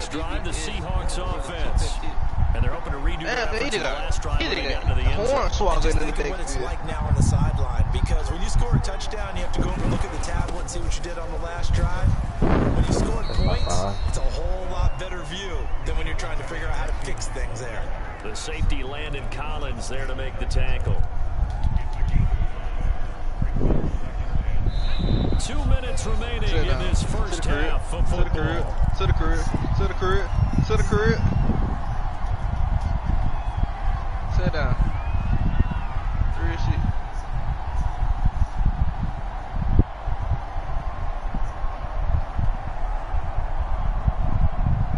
next drive, the Seahawks offense. And they're hoping to redo their efforts in the last drive when they got into the end zone. Just think of what it's like now on the sideline. Because when you score a touchdown, you have to go over and look at the tablet and see what you did on the last drive. When you scored points, it's a whole lot better view than when you're trying to figure out how to fix things there. The safety Landon Collins there to make the tackle. 2 minutes remaining in this first half of football. To the crib. Sit down. Real shit.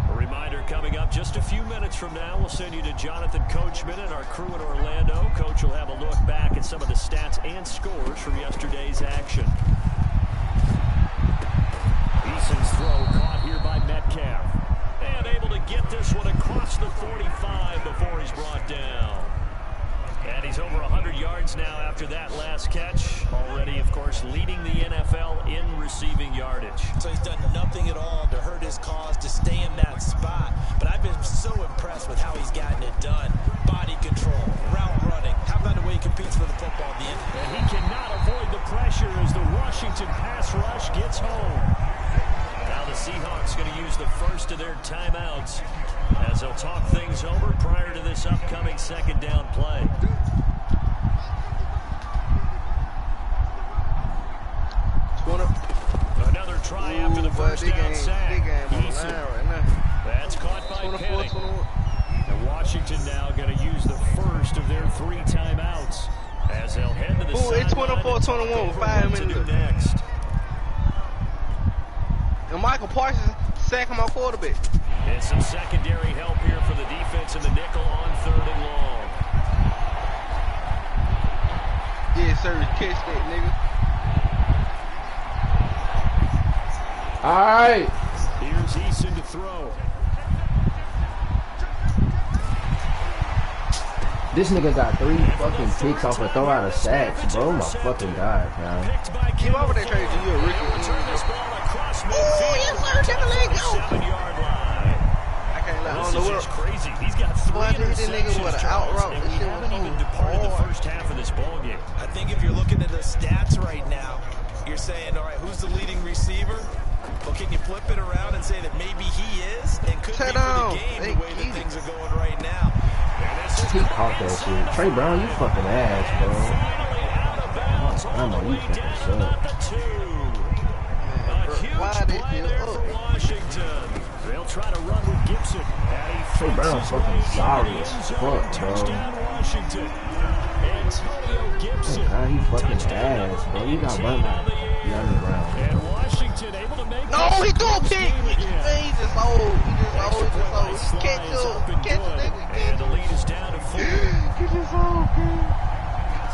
A reminder coming up just a few minutes from now, we'll send you to Jonathan Coachman and our crew in Orlando. Coach will have a look back at some of the stats and scores from yesterday's action. Eason's throw caught here by Metcalf. And able to get this one across the 45 before he's brought down. And he's over 100 yards now after that last catch. Already, of course, leading the NFL in receiving yardage. So he's done nothing at all to hurt his cause, to stay in that spot. But I've been so impressed with how he's gotten it done. Body control, route running. How about the way he competes for the football at the end? And he cannot avoid the pressure as the Washington pass rush gets home. Now the Seahawks going to use the first of their timeouts as they'll talk things over prior to this upcoming second down play. Another try after the first down sack. That's caught by Penning. And Washington now going to use the first of their 3 timeouts as they'll head to the sideline. It's 24-21 with 5 minutes next. And Michael Parsons sacking my quarterback. And some secondary help here for the defense in the nickel on 3rd and long. Yes, sir. Catch that, nigga. All right. Here's Eason to throw. This nigga got 3 fucking picks off a throw out of sacks, bro. My fucking god, man. Keep over that trade to you, Ricky. Oh, yes, sir. Take a leg go. 7-yard line. I can't let on the world. This is crazy. He's got 3 interceptions, with an out route. And we haven't even departed the first half of this ball game. I think if you're looking at the stats right now, you're saying, all right, who's the leading receiver? Well, can you flip it around and say that maybe he is and could be for the game the way that things are going right now? He caught that shit. Trey Brown, you fucking ass, bro. I'm a weak fucking Washington. They'll try to run with Gibson. Trey Brown fucking sorry as fuck, bro. Washington. Antonio Gibson. God, he fucking ass, bro. You got run by Young Brown. And Washington able to make no, he threw a pick. He just old. Catch it, nigga. And the lead is down to 4. He just old, man.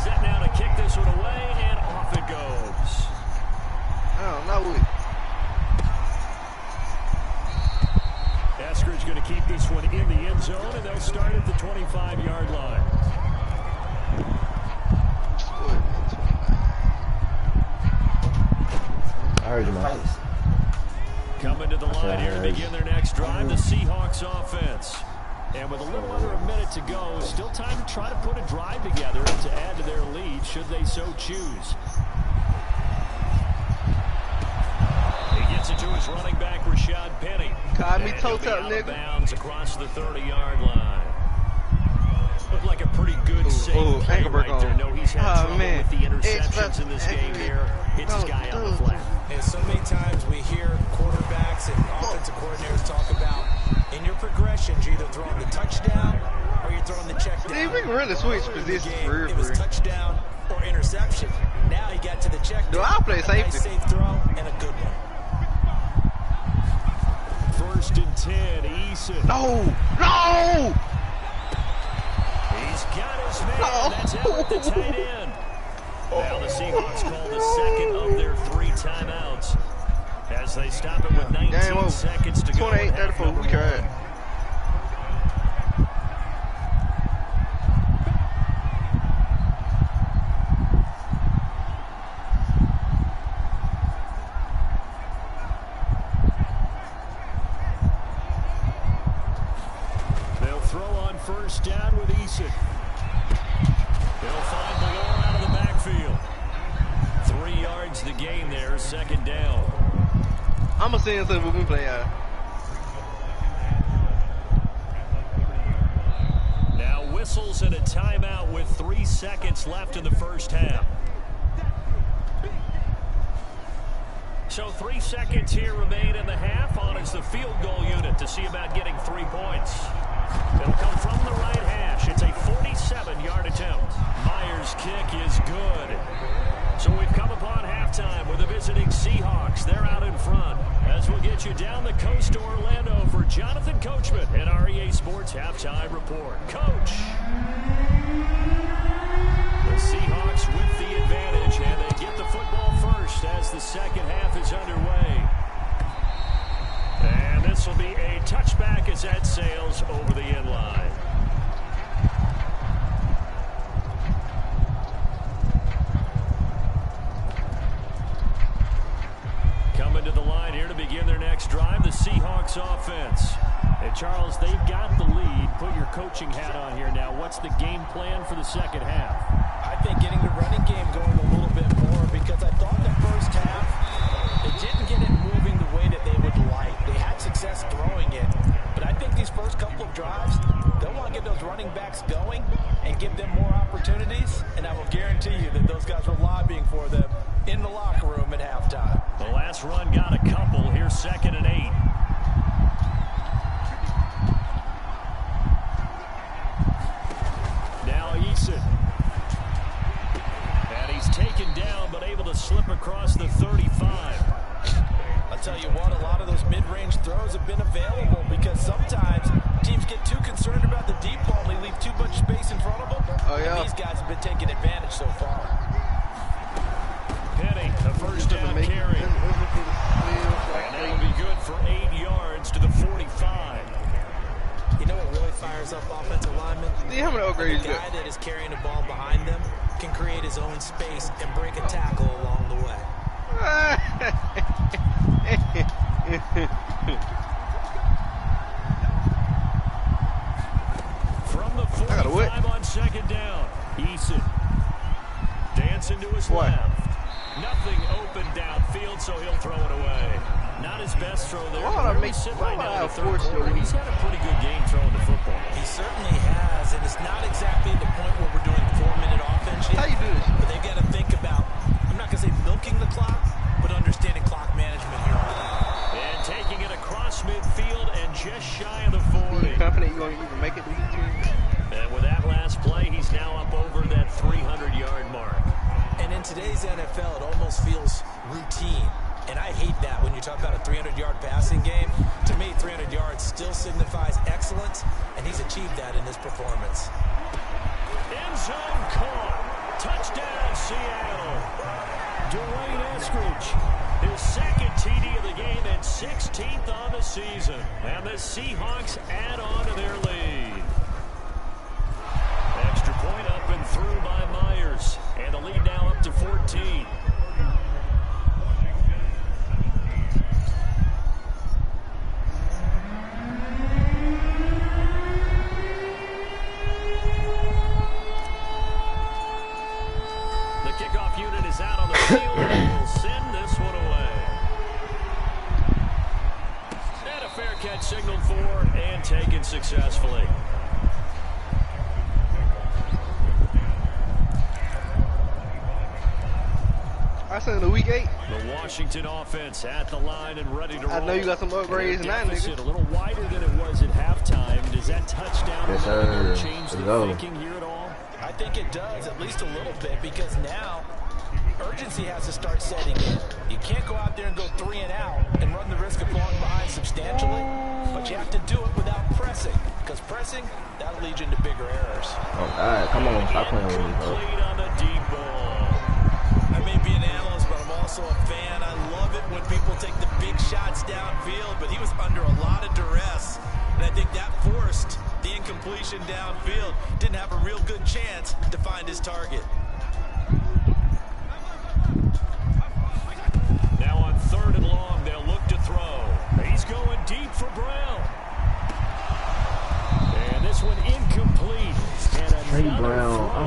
Set now to kick this one away, and off it goes. I don't know it. Eskridge going to keep this one in the end zone, and they'll start at the 25-yard line. I heard you, man. Coming to the line here to begin their next drive, the Seahawks offense. And with a little under a minute to go, still time to try to put a drive together and to add to their lead should they so choose. He gets it to his running back, Rashad Penny. Call me toast up, nigga. Bounds across the 30-yard line. Looked like a pretty good save play right there. No, he's had trouble with the interceptions in this game here. Hits his guy on the flat. And so many times we hear quarterbacks and offensive coordinators talk about in your progressions, you're either throwing the touchdown or you're throwing the check down. We can really switch positions for real. It was touchdown or interception. Now he got to the check down. Do I play safety? Nice safe throw and a good one. 1st and 10, Eason. No! He's got his man. That's out at the tight end. Now the Seahawks call the second of their 3 timeouts as they stop it with 19 seconds to go. 28-34, we tried. first down with Eason. They'll find Ballore out of the backfield. 3 yards the gain there, second down. I'm going to send something when we play out. Now whistles and a timeout with 3 seconds left in the first half. So 3 seconds here remain in the half. On is the field goal unit to see about getting 3 points. It'll come from the right hash. It's a 47-yard attempt. Myers' kick is good. So we've come upon halftime with the visiting Seahawks. They're out in front. As we'll get you down the coast to Orlando for Jonathan Coachman and our EA Sports Halftime Report. Coach. The Seahawks with the advantage, and they get the football first as the second half is underway. And this will be a touchback as that sails over the end line. Coming to the line here to begin their next drive, the Seahawks offense. Hey, Charles, they've got the lead. Put your coaching hat on here now. What's the game plan for the second half? I think getting the running game going a little bit more, because I thought the first half, they didn't get it moving the way that they would like. They had success throwing it, but I think these first couple of drives, they'll want to get those running backs going and give them more opportunities, and I will guarantee you that those guys were lobbying for them in the locker room at halftime. The last run got a couple. Here's 2nd and 8. Now Eason. And he's taken down, but able to slip across the 35. I'll tell you what, a lot of those mid-range throws have been available, because sometimes teams get too concerned about the deep ball and they leave too much space in front of them. Oh, yeah. And these guys have been taking advantage so far. Penny, a first down carry. And that'll be good for 8 yards to the 45. You know what really fires up offensive linemen? See how many upgrades The you guy got? that is carrying the ball behind them can create his own space and break a tackle along the way. From the 45 on 2nd down, Eason dancing to his left. Nothing open downfield, so he'll throw it away. Not his best throw there. He's had a pretty good game throwing the football. He certainly has, and it's not exactly the point where we're doing 4-minute offense yet. How you do this? But they've got to think about, I'm not going to say milking the clock, but understanding clock management here on that. And taking it across midfield and just shy of the 40. Are you confident you're going to even make it to these teams? And with that last play, he's now up over that 300-yard mark. And in today's NFL, it almost feels routine. And I hate that when you talk about a 300-yard passing game. To me, 300 yards still signifies excellence, and he's achieved that in this performance. End zone caught. Touchdown, Seattle. Dwayne Eskridge, his 2nd TD of the game and 16th on the season. And the Seahawks add on to their lead. Extra point up and through by Myers. And the lead now up to 14. The kickoff unit is out on the field and will send this one away. And a fair catch signaled for and taken successfully. I said in the week 8. The Washington offense at the line and ready to roll. I know you got some upgrades now, nigga. A little wider than it was at halftime. Does that touchdown change the thinking here at all? I think it does, at least a little bit, because now urgency has to start setting in. You can't go out there and go 3 and out and run the risk of falling behind substantially, but you have to do it without pressing, because pressing, that'll lead you into bigger errors. Oh, God, come on, stop playing with me, bro. Complete on the deep ball. I may be an analyst, but I'm also a fan. I love it when people take the big shots downfield, but he was under a lot of duress, and I think that forced the incompletion downfield. Didn't have a real good chance to find his target. Now on 3rd and long, they'll look to throw. He's going deep for Brown. And this one incomplete.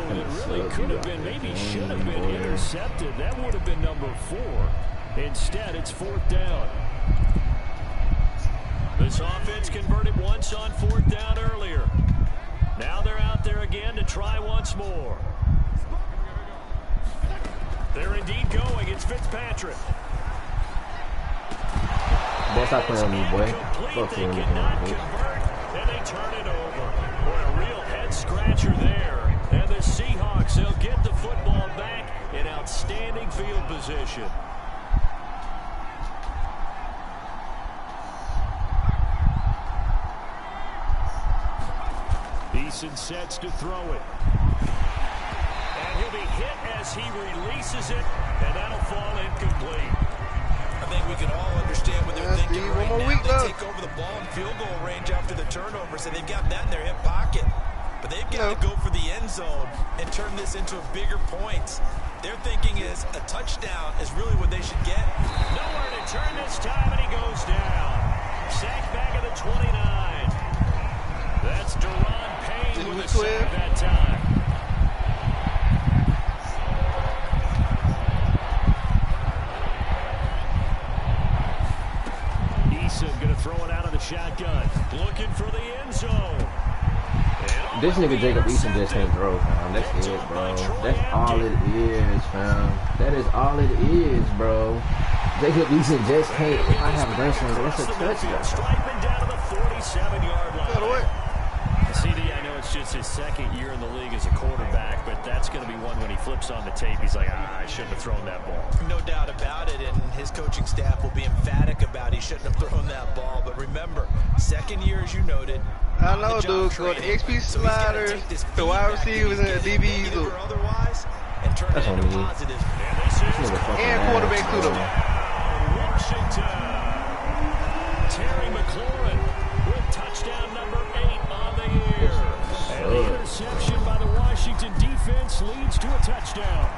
that really could have been, maybe should have been intercepted. That would have been number 4. Instead, it's 4th down. This offense converted once on 4th down earlier. Now they're out there again to try once more. They're indeed going. It's Fitzpatrick. Boy, stop playing with me, boy. Fuck They you, cannot boy. convert, and they turn it over. Boy, a real head-scratcher there. And the Seahawks, they'll get the football back in outstanding field position. Eason sets to throw it. And he'll be hit as he releases it, and that'll fall incomplete. I think we can all understand what they're thinking Steve, right one more now. week They left. take over the ball in field goal range after the turnover, so they've got that in their hip pocket. But they've got to go for the end zone and turn this into a bigger points. Their thinking is a touchdown is really what they should get. Nowhere to turn this time, and he goes down. Sacked back at the 29. That's Deron Payne with a sack that time. Eason going to throw it out of the shotgun. Looking for the end zone. This nigga Jacob Eason just can't throw, fam. That's it, bro. That's all it is, fam. That is all it is, bro. Jacob Eason just can't. If I have a grandson, that's a touchdown. Striping down to the 47-yard line. CD, I know it's just his 2nd year in the league as a quarterback, but that's going to be one when he flips on the tape. He's like, I shouldn't have thrown that ball. No doubt about it, and his coaching staff will be emphatic about he shouldn't have thrown that ball. But remember, 2nd year, as you noted. I know, dude. Go to XP sliders, to wide receivers, and DBs. That's on me. And quarterback to them. Washington. Terry McLaurin with touchdown number 8 on the year. And the interception by the Washington defense leads to a touchdown.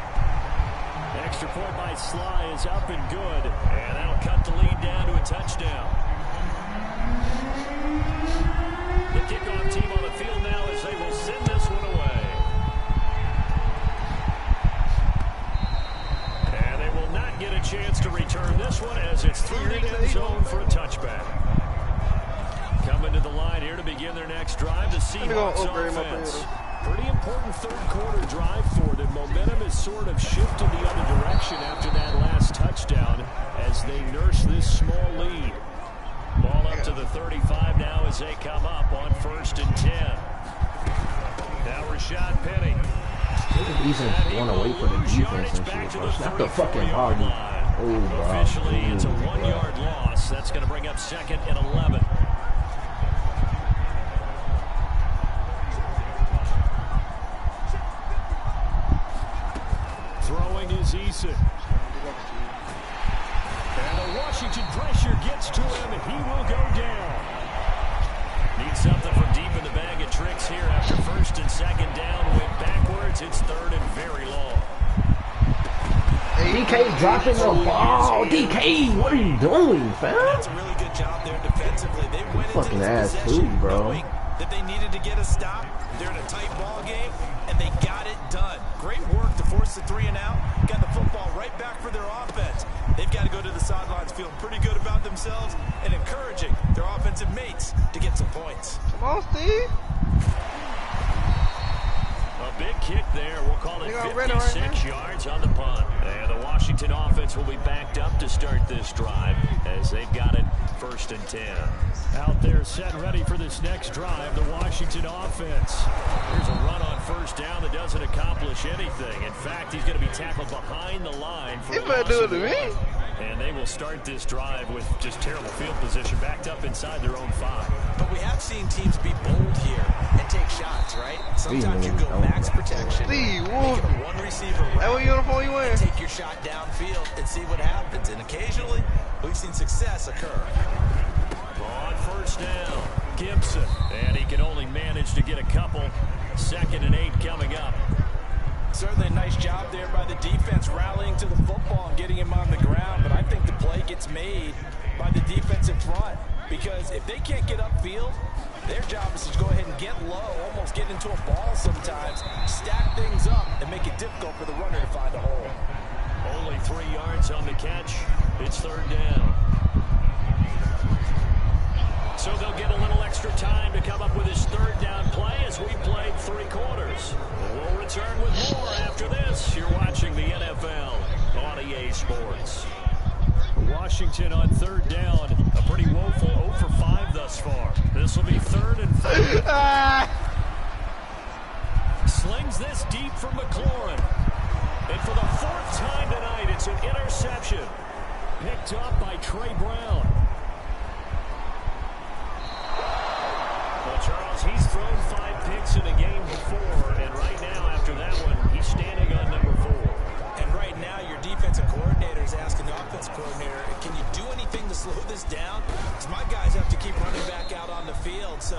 Extra point by Sly is up and good. And that'll cut the lead down to a touchdown. The kickoff team on the field now as they will send this one away. And they will not get a chance to return this one as it's through the end zone for a touchback. Coming to the line here to begin their next drive, the Seahawks offense. Pretty important 3rd quarter drive for them. Momentum has sort of shifted the other direction after that last touchdown as they nurse this small lead. Ball up to the 35 now as they come up on 1st and 10. Now Rashad Penny. Eason want to wait for the defense and shit, bro. It's not the fucking Hardy. Oh, bro. Officially, it's a 1-yard loss. That's going to bring up 2nd and 11. Throwing is Eason. And the Washington pressure gets to him, and he will go down. Need something from deep in the bag of tricks here after 1st and 2nd down. Went backwards. It's 3rd and very long. DK dropping the ball. DK, what are you doing, fam? That's a really good job there defensively. They went into Fucking this ass possession too, bro. knowing that they needed to get a stop. They're in a tight ball game, and they got it done. Great work to force the 3 and out. Got the football right back for their offense. They've got to go to the sidelines feeling pretty good about themselves and encouraging their offensive mates to get some points. Come on, Steve. A big kick there. We'll call it 56 yards on the punt. And the Washington offense will be backed up to start this drive as they've got it 1st and 10. Out there set ready for this next drive, the Washington offense. Here's a run on 1st down that doesn't accomplish anything. In fact, he's going to be tackled behind the line for a loss of 1. And they will start this drive with just terrible field position, backed up inside their own 5. But we have seen teams be bold here and take shots, right? Sometimes you go max protection, Steve, make it a 1 receiver that what uniform you wearing? take your shot downfield and see what happens. And occasionally, we've seen success occur. On 1st down, Gibson. And he can only manage to get a couple. 2nd and 8 coming up. Certainly a nice job there by the defense rallying to the football and getting him on the ground. But I think the play gets made by the defensive front. because if they can't get upfield, their job is to go ahead and get low, almost get into a ball sometimes, stack things up, and make it difficult for the runner to find a hole. Only 3 yards on the catch. It's 3rd down. So they'll get a little extra time to come up with his 3rd down play as we played 3 quarters. We'll return with more after this. You're watching the NFL on EA Sports. Washington on 3rd down. A pretty woeful 0 for 5 thus far. This will be 3rd and 5. Slings this deep from McLaurin. And for the 4th time tonight, it's an interception. Picked up by Trey Brown. Well, Charles, he's thrown 5 picks in a game before, and right now, after that one, he's standing on number 4. And right now, your defensive coordinator is asking the offensive coordinator, can you do anything to slow this down? Because my guys have to keep running back out on the field, so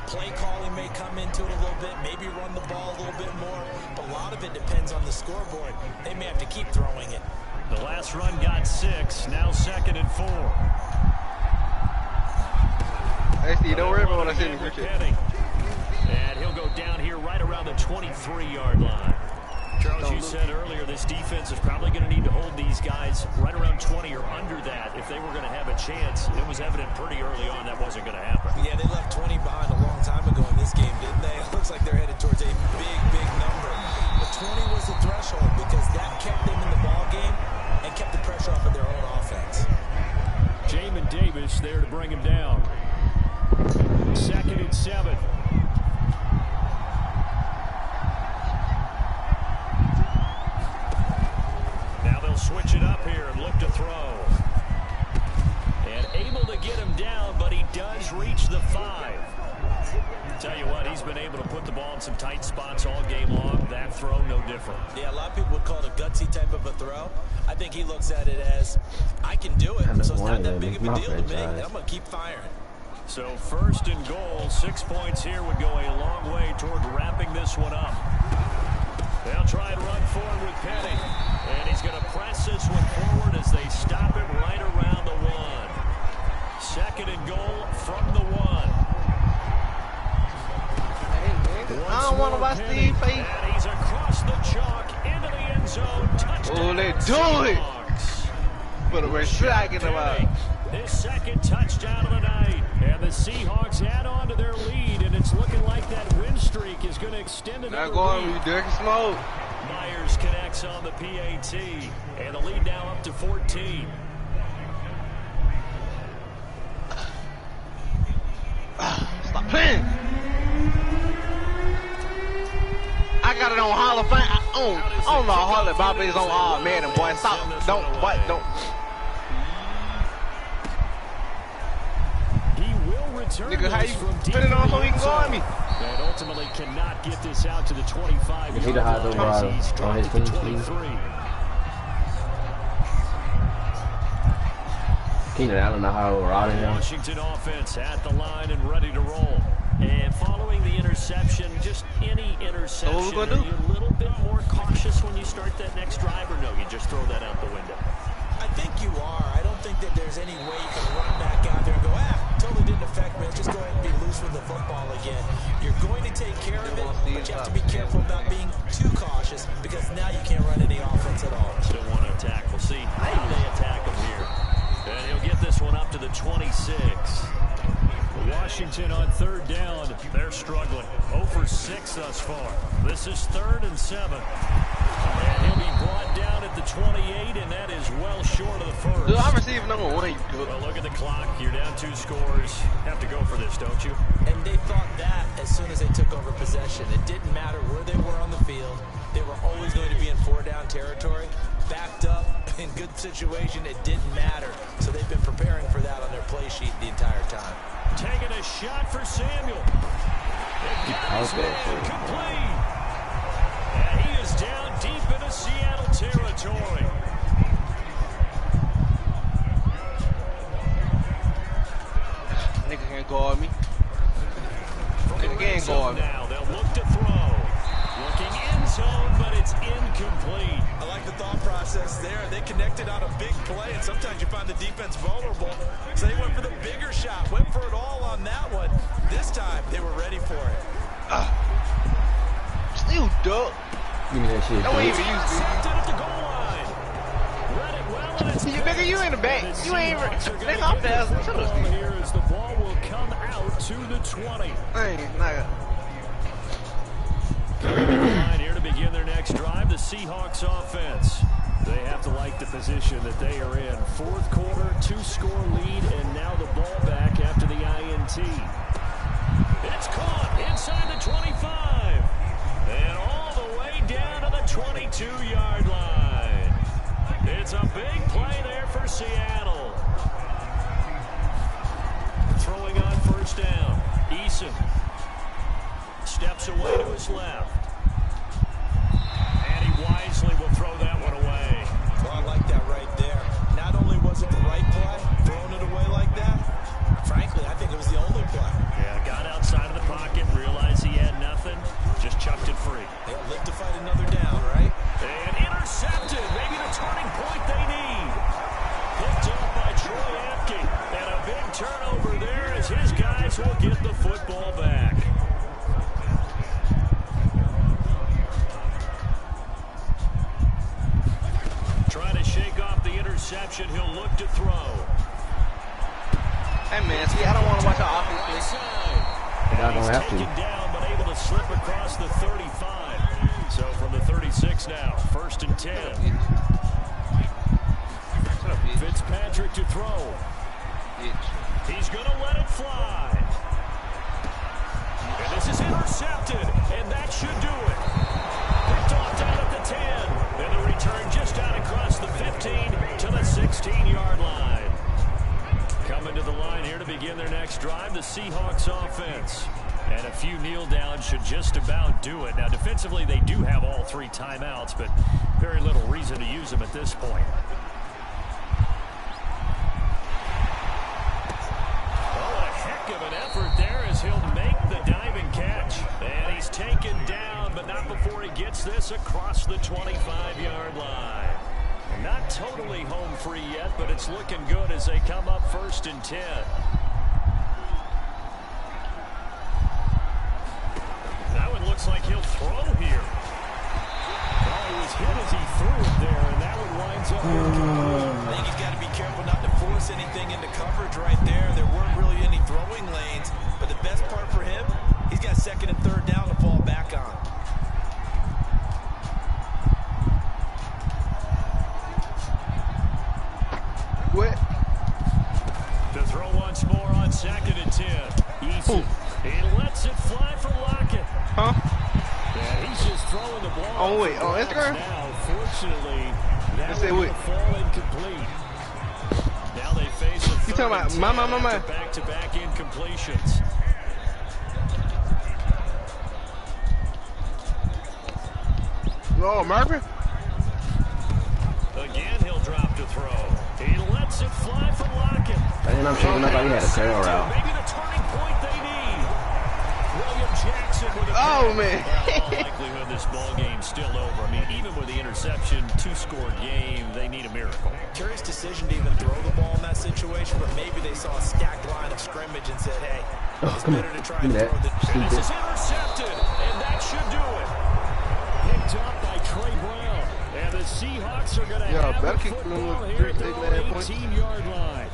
play calling may come into it a little bit, maybe run the ball a little bit more, but a lot of it depends on the scoreboard. They may have to keep throwing it. The last run got 6, now 2nd and 4. Hey, Steve, don't worry about what I said in the cricket. And he'll go down here right around the 23-yard line. Charles, you said earlier this defense is probably going to need to hold these guys right around 20 or under that if they were going to have a chance. It was evident pretty early on that wasn't going to happen. Yeah, they left 20 behind a long time ago in this game, didn't they? It looks like they're headed towards a big, big number. But 20 was the threshold because that kept them in the ball game and kept the pressure off of their own offense. Jamin Davis there to bring him down. 2nd and 7. Now they'll switch it up here and look to throw. And able to get him down, but he does reach the 5. Tell you what, he's been able to put the ball in some tight spots all game long. That throw, no different. Yeah, a lot of people would call it a gutsy type of a throw. I think he looks at it as, I can do it, so it's not that big of a deal to me, and I'm going to keep firing. So 1st and goal, 6 points here would go a long way toward wrapping this one up. They'll try and run forward with Penny. And he's going to press this one forward as they stop it right around the 1. 2nd and goal from the 1. I don't want to watch Steve face. And he's across the chalk into the end zone. Touchdown. Oh, they do it. Put a strike in the mouth. His 2nd touchdown of the night. And the Seahawks add on to their lead, and it's looking like that win streak is going to extend another Not going with Dirk Smoke. Myers connects on the PAT, and the lead now up to 14. Stop playing. I got it on Hall of Fame. I don't know Harley Bobby is on all man and boy. Stop. Don't. He will return. Nigga, how you put it on so he can go on me? And ultimately cannot get this out to the 25. Is he the highest overall on his team, please? Keenan Allen, the high overall in him. Washington offense at the line and ready to roll. And following the interception, just any interception, So what we gonna do? are you a little bit more cautious when you start that next drive, or no, you just throw that out the window? I think you are. I don't think that there's any way you can run back out there and go, totally didn't affect me. Let's just go ahead and be loose with the football again. You're going to take care of it, but you have to be careful about being too cautious because now you can't run any offense at all. Still want to attack. We'll see how they attack him here. And he'll get this one up to the 26. Washington on 3rd down. They're struggling. 0 for 6 thus far. This is 3rd and 7. And he'll be brought down at the 28, and that is well short of the 1st. Dude, I'm receiving number 1. Well, look at the clock. You're down 2 scores. Have to go for this, don't you? And they thought that as soon as they took over possession. It didn't matter where they were on the field. They were always going to be in 4-down territory. Backed up, in good situation, it didn't matter. So they've been preparing for that on their play sheet the entire time. Taking a shot for Samuel. Complete. And he is down deep into Seattle territory. Nigga can't guard me. Nigga can't guard me. Now they'll look to throw. Looking end zone, but it's It's incomplete. I like the thought process there. They connected on a big play, and sometimes you find the defense vulnerable. So they went for the bigger shot, went for it all on that one. This time, they were ready for it. Still duck. Give me that shit. Don't even use it. Intercepted at the goal line. Read it well, and it's Nigga, you in the back. You ain't they off the house. Shut up, Steve. Here as the ball will come out to the 20. Coming to the line here to begin their next drive, the Seahawks offense. They have to like the position that they are in. Fourth quarter, 2-score lead, and now the ball back after the INT. It's caught inside the 25. And all the way down to the 22-yard line. It's a big play there for Seattle. Throwing on first down. Eason steps away to his left. And he wisely will throw that one away. Well, I like that right there. Not only was it the right play, throwing it away like that, frankly, I think it was the only play. Yeah, got outside of the pocket, realized he had nothing, just chucked it free. They'll live to fight another down, right? And intercepted, maybe the turning point they need. Picked up by Troy Apke. And a big turnover there as his guys will get the football back. Trying to shake off the interception, he'll look to throw. Hey man, see, I don't want to watch our offense. Right side. Y'all don't have Taken to. down, but able to slip across the 35. So from the 36 now, 1st and 10. Fitzpatrick to throw. He's going to let it fly. And this is intercepted, and that should do it. Picked off down at the 10. And the return just out across the 15 to the 16-yard line. Coming to the line here to begin their next drive, the Seahawks offense. And a few kneel downs should just about do it. Now, defensively, they do have all 3 timeouts, but very little reason to use them at this point. Of an effort there as he'll make the diving catch. And he's taken down, but not before he gets this across the 25-yard line. Not totally home free yet, but it's looking good as they come up 1st and 10. That one looks like he'll throw here. Well, he was hit as he threw it there, and that one winds up here. I think he's got to be careful not to force anything into coverage right there. There weren't really any throwing lanes, but the best part for him, he's got 2nd and 3rd down to fall back on. What? To throw once more on 2nd and 10. Eason. He lets it fly for Lockett. Huh? Yeah, he's just throwing the ball. Oh, wait. Oh, Instagram? Now, fortunately, that Let's say will wait. fall incomplete. Now they face a You talking about my. back-to-back incompletions. Oh, Marvin? Again, he'll drop to throw. He lets it fly for Lockett. And I'm shaking up like he had a tail route. Maybe the turning point they need. William Jackson with a Oh, man. Well, likelihood this ball game's still over. I mean, even with the interception, 2-score game, they need a miracle. Curious decision to even throw the ball in that situation, but maybe they saw a stacked line of scrimmage and said, hey, it's better to try and throw than... And this is intercepted, and that should do it. Picked up by Trey Brown. And the Seahawks are going to have the football here at their own 18-yard line.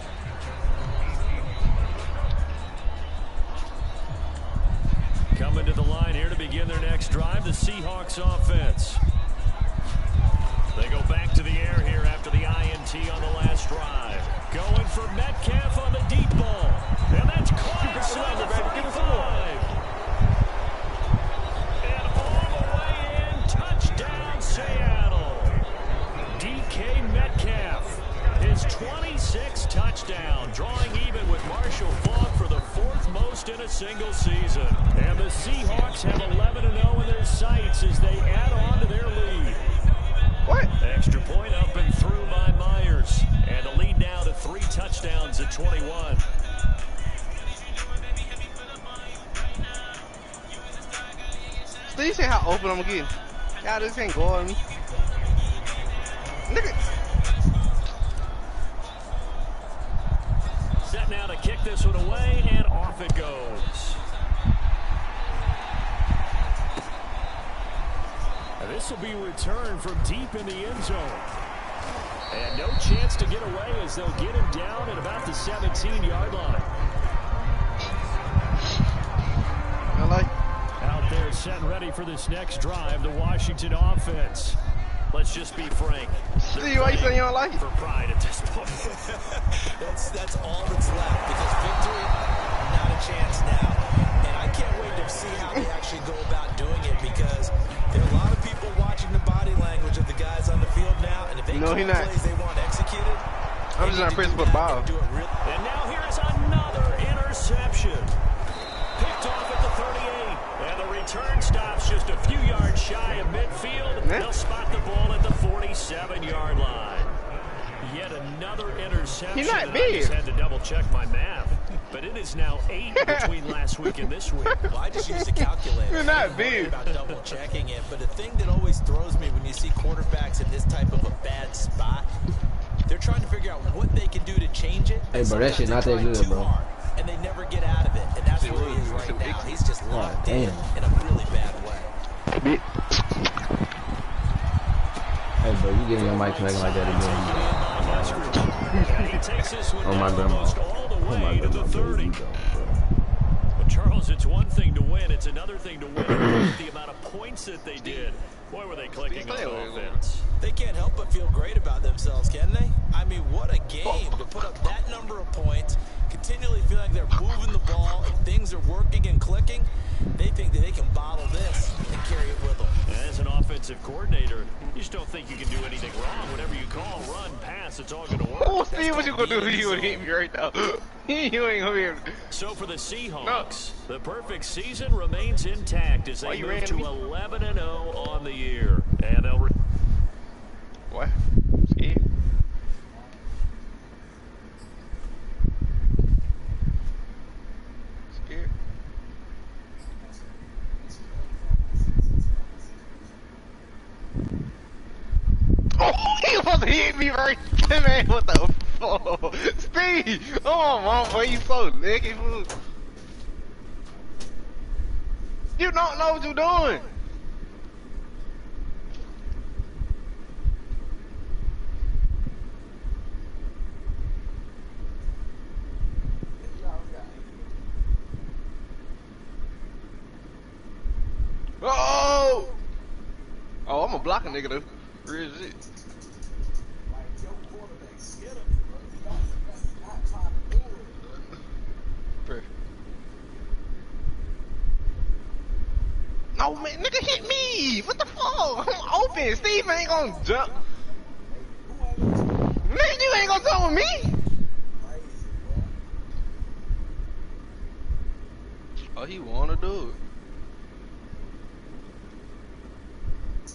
Coming to the line here to begin their next drive, the Seahawks offense. They go back to the air here after the INT on the last drive. Going for Metcalf on the deep ball. And that's caught inside the 45. And all the way in, touchdown Seattle. DK Metcalf, his 26th touchdown, drawing even with Marshall Faulk for the 4th most in a single season. And the Seahawks have 11-0 in their sights as they add on to their lead. What? Extra point up and through by Myers. And the lead now to 3 touchdowns at 21. Did you see how open I'm going to get? Y'all just can't go on me. Nigga. Set now to kick this one away, and off it goes. And this will be returned from deep in the end zone. And no chance to get away as they'll get him down at about the 17-yard line. Out there set and ready for this next drive, the Washington offense. Let's just be frank. Steve, why you saying you don't like it? For pride at this point. that's all that's left, because victory, not a chance now. And I can't wait to see how they actually go about doing it, because there are a lot of people watching the body language of the guys on the field now, and if they call plays they want executed, I'm just not pressing for the ball. And now here is another interception. Picked off at the 38, and the return stops just a few yards shy of midfield. They'll spot the ball at the 47-yard line. Yet another interception. He's not I big. just had to double-check my math, but it is now 8 between last week and this week. Well, I just used a calculator. You're not big. About double-checking it, but the thing that always throws me when you see quarterbacks in this type of a bad spot, they're trying to figure out what they can do to change it. Hey, bro, that shit not that good, bro. And they never get out of it, and that's where he is right now. He's just locked in a really bad way. Hey, bro, you getting your mic smacking like that again? He takes this one Oh my down almost all the way to the 30. But Charles, it's one thing to win. It's another thing to win with the amount of points that they did. Boy, were they clicking on offense. They can't help but feel great about themselves, can they? I mean, what a game to put up that number of points, continually feel like they're moving the ball, and things are working and clicking. They think that they can bottle this and carry it with them. As an offensive coordinator, you just don't think you can do anything wrong. Whatever you call, run, pass, it's all going to work. Oh, Steve, what you going to do if you would hit me right now? You ain't going to hit me. So for the Seahawks, the perfect season remains intact as they move to 11-0 on the year. And they'll... What? Steve? Scared? Oh, he was to hit me right there, man. What the fuck? Speed! Oh, my boy, you so licky, fool. You don't know what you're doing. Oh! Oh, I'm a block a nigga though. Real shit. No man, nigga hit me! What the fuck? I'm open. Steve ain't gonna jump. Nigga, you ain't gonna jump with me. Oh, he wanna do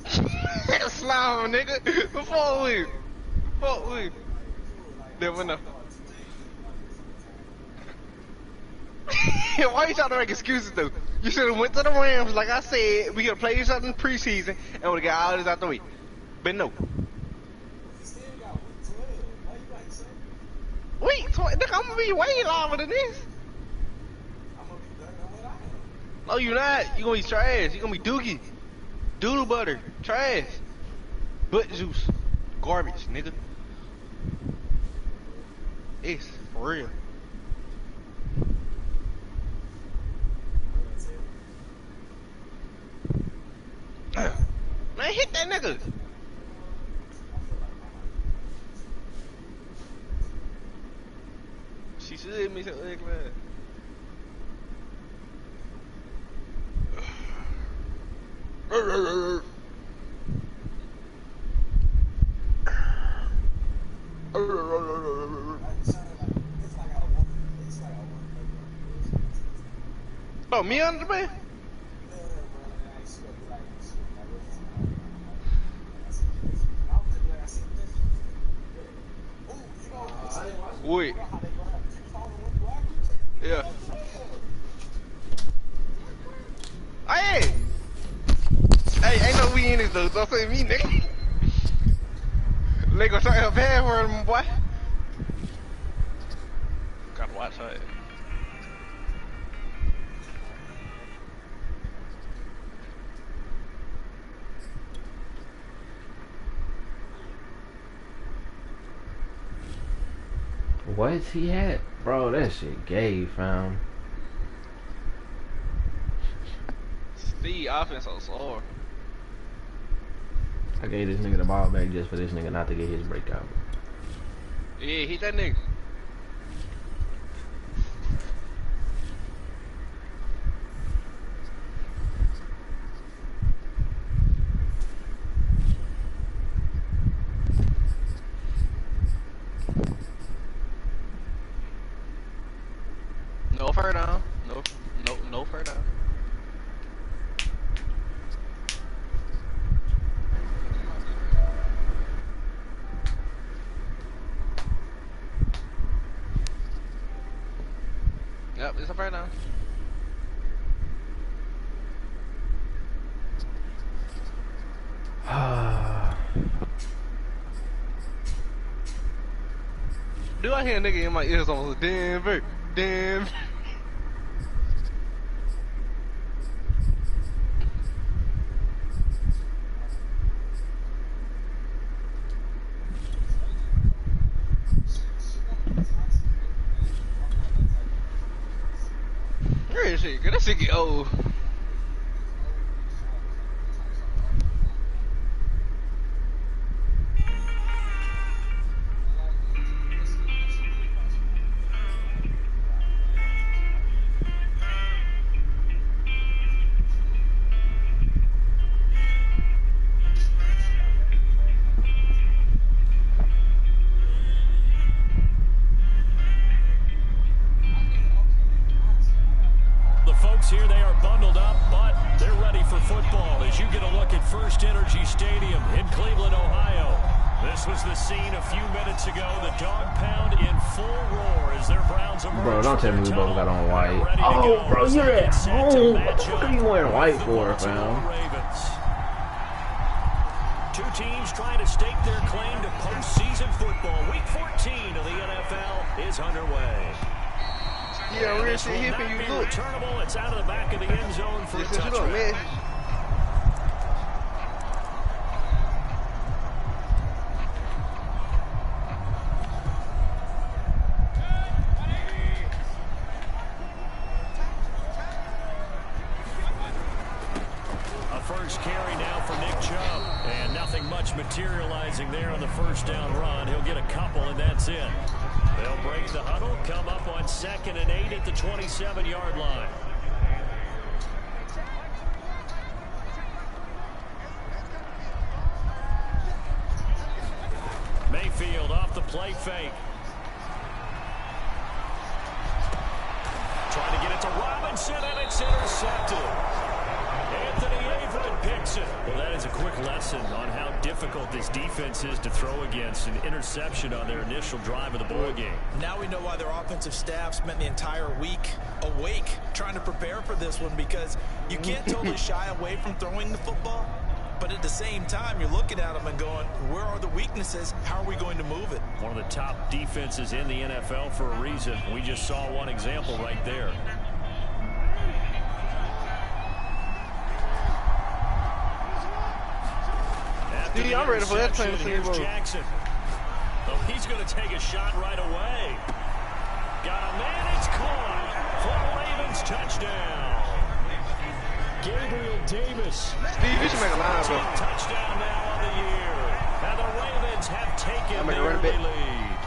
it. Slime, nigga. Before we. Never know. Why you trying to make excuses though? You should have went to the Rams, like I said. We could play something preseason and would have got all this out the way. But no. Wait, nigga, I'm gonna be way longer than this. No, you're not. You're gonna be trash. You're gonna be dookie. Doodle butter. Trash. Butt juice. Garbage, nigga. It's for real. Man, hit that nigga. She should hit me something like that. Oh, me under the man? Wait. Yeah. Hey! Hey, ain't no we in this niggas though. Don't say me, nigga. They gonna start her bad for him, boy. Gotta watch her. What he had? Bro, that shit gay, fam. Steve, offense so sore. I gave this nigga the ball back just for this nigga not to get his breakout. Yeah, hit that nigga. No fur down. No fur down. Yep, it's a fur down. Do I hear a nigga in my ears almost Denver? Denver. That shit get old. Here they are bundled up, but they're ready for football as you get a look at First Energy Stadium in Cleveland, Ohio. This was the scene a few minutes ago. The dog pound in full roar as their Browns emerge. Bro, don't tell me we both got on white. Oh, bro, you're at home. What the fuck are you wearing white for, fam? Two teams trying to stake their claim to postseason football. Week 14 of the NFL is underway. Yeah, real shit hit when you look. Returnable. It's out of the back of the end zone for a touchdown. Man. A first carry now for Nick Chubb. And nothing much materializing there on the first down run. He'll get a couple, and that's it. They'll break the huddle, come up on 2nd and 8 at the 27-yard line. Mayfield off the play fake. Trying to get it to Robinson, and it's intercepted. Anthony Averett picks it. Well, that is a quick lesson on how difficult this defense is to throw against. An interception on their initial drive of the ball game. Now we know why their offensive staff spent the entire week awake trying to prepare for this one, because you can't totally shy away from throwing the football, but at the same time you're looking at them and going, where are the weaknesses? How are we going to move it? One of the top defenses in the NFL for a reason. We just saw one example right there. Dude, I'm ready for that play. Here's Jackson. Oh, he's going to take a shot right away. Got a man, it's caught. For the Ravens, touchdown. Gabriel Davis. Steve, you should make a line, bro. Touchdown now on the year. And the Ravens have taken the early lead.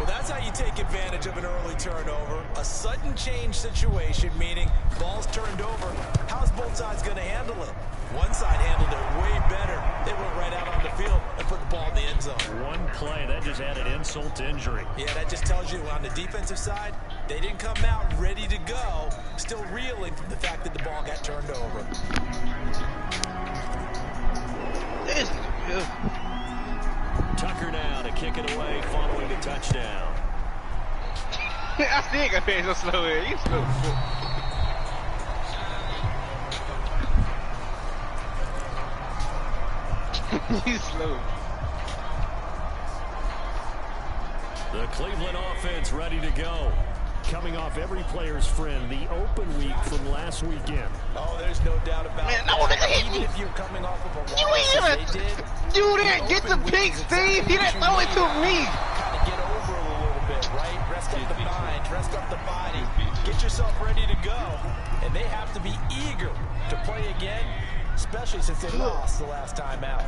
Well, that's how you take advantage of an early turnover. A sudden change situation, meaning ball's turned over. How's both sides going to handle it? One side handled it way better. They went right out on the field and put the ball in the end zone. One play, that just added insult to injury. Yeah, that just tells you on the defensive side, they didn't come out ready to go, still reeling from the fact that the ball got turned over. This is good. Tucker now to kick it away following the touchdown. I still got paying so slow here. You slow. He's slow. The Cleveland offense ready to go. Coming off every player's friend, the open week from last weekend. Oh, there's no doubt about it. Man, no one hit me. Even if you're coming off of a loss, You didn't get the pick, Steve. He didn't throw it to me. Kind of get over it a little bit, right? Rest up the mind, rest up the body. Get yourself ready to go. And they have to be eager to play again, especially since they lost the last time out.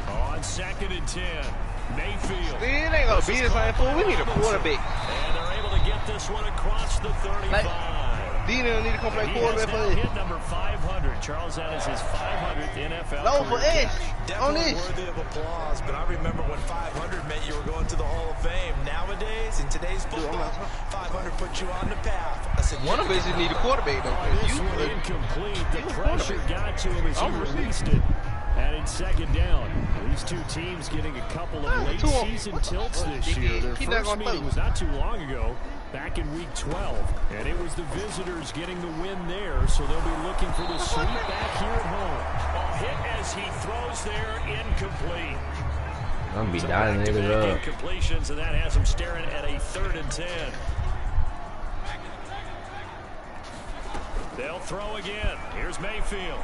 On 2nd and 10, Mayfield. Man, ain't gonna beat us like fool. We need a quarterback. And they're able to get this one across the 35. Dino need to come play He quarterback has for now us. hit number 500. Charles, that is his 500th NFL No, for career us. catch. On Definitely this. worthy of applause, but I remember when 500 meant you were going to the Hall of Fame. Nowadays, in today's football, 500 puts you on the path. One of us just need a quarterback, though. This one incomplete. The pressure got to him as he released it. And in 2nd down, these two teams getting a couple of late season tilts this year. Their first meeting was not too long ago, back in week 12. And it was the visitors getting the win there, so they'll be looking for the sweep back here at home. A hit as he throws there, incomplete. I'm gonna be So dying to back-to-back it up. incompletions, and that has him staring at a 3rd and 10. They'll throw again. Here's Mayfield.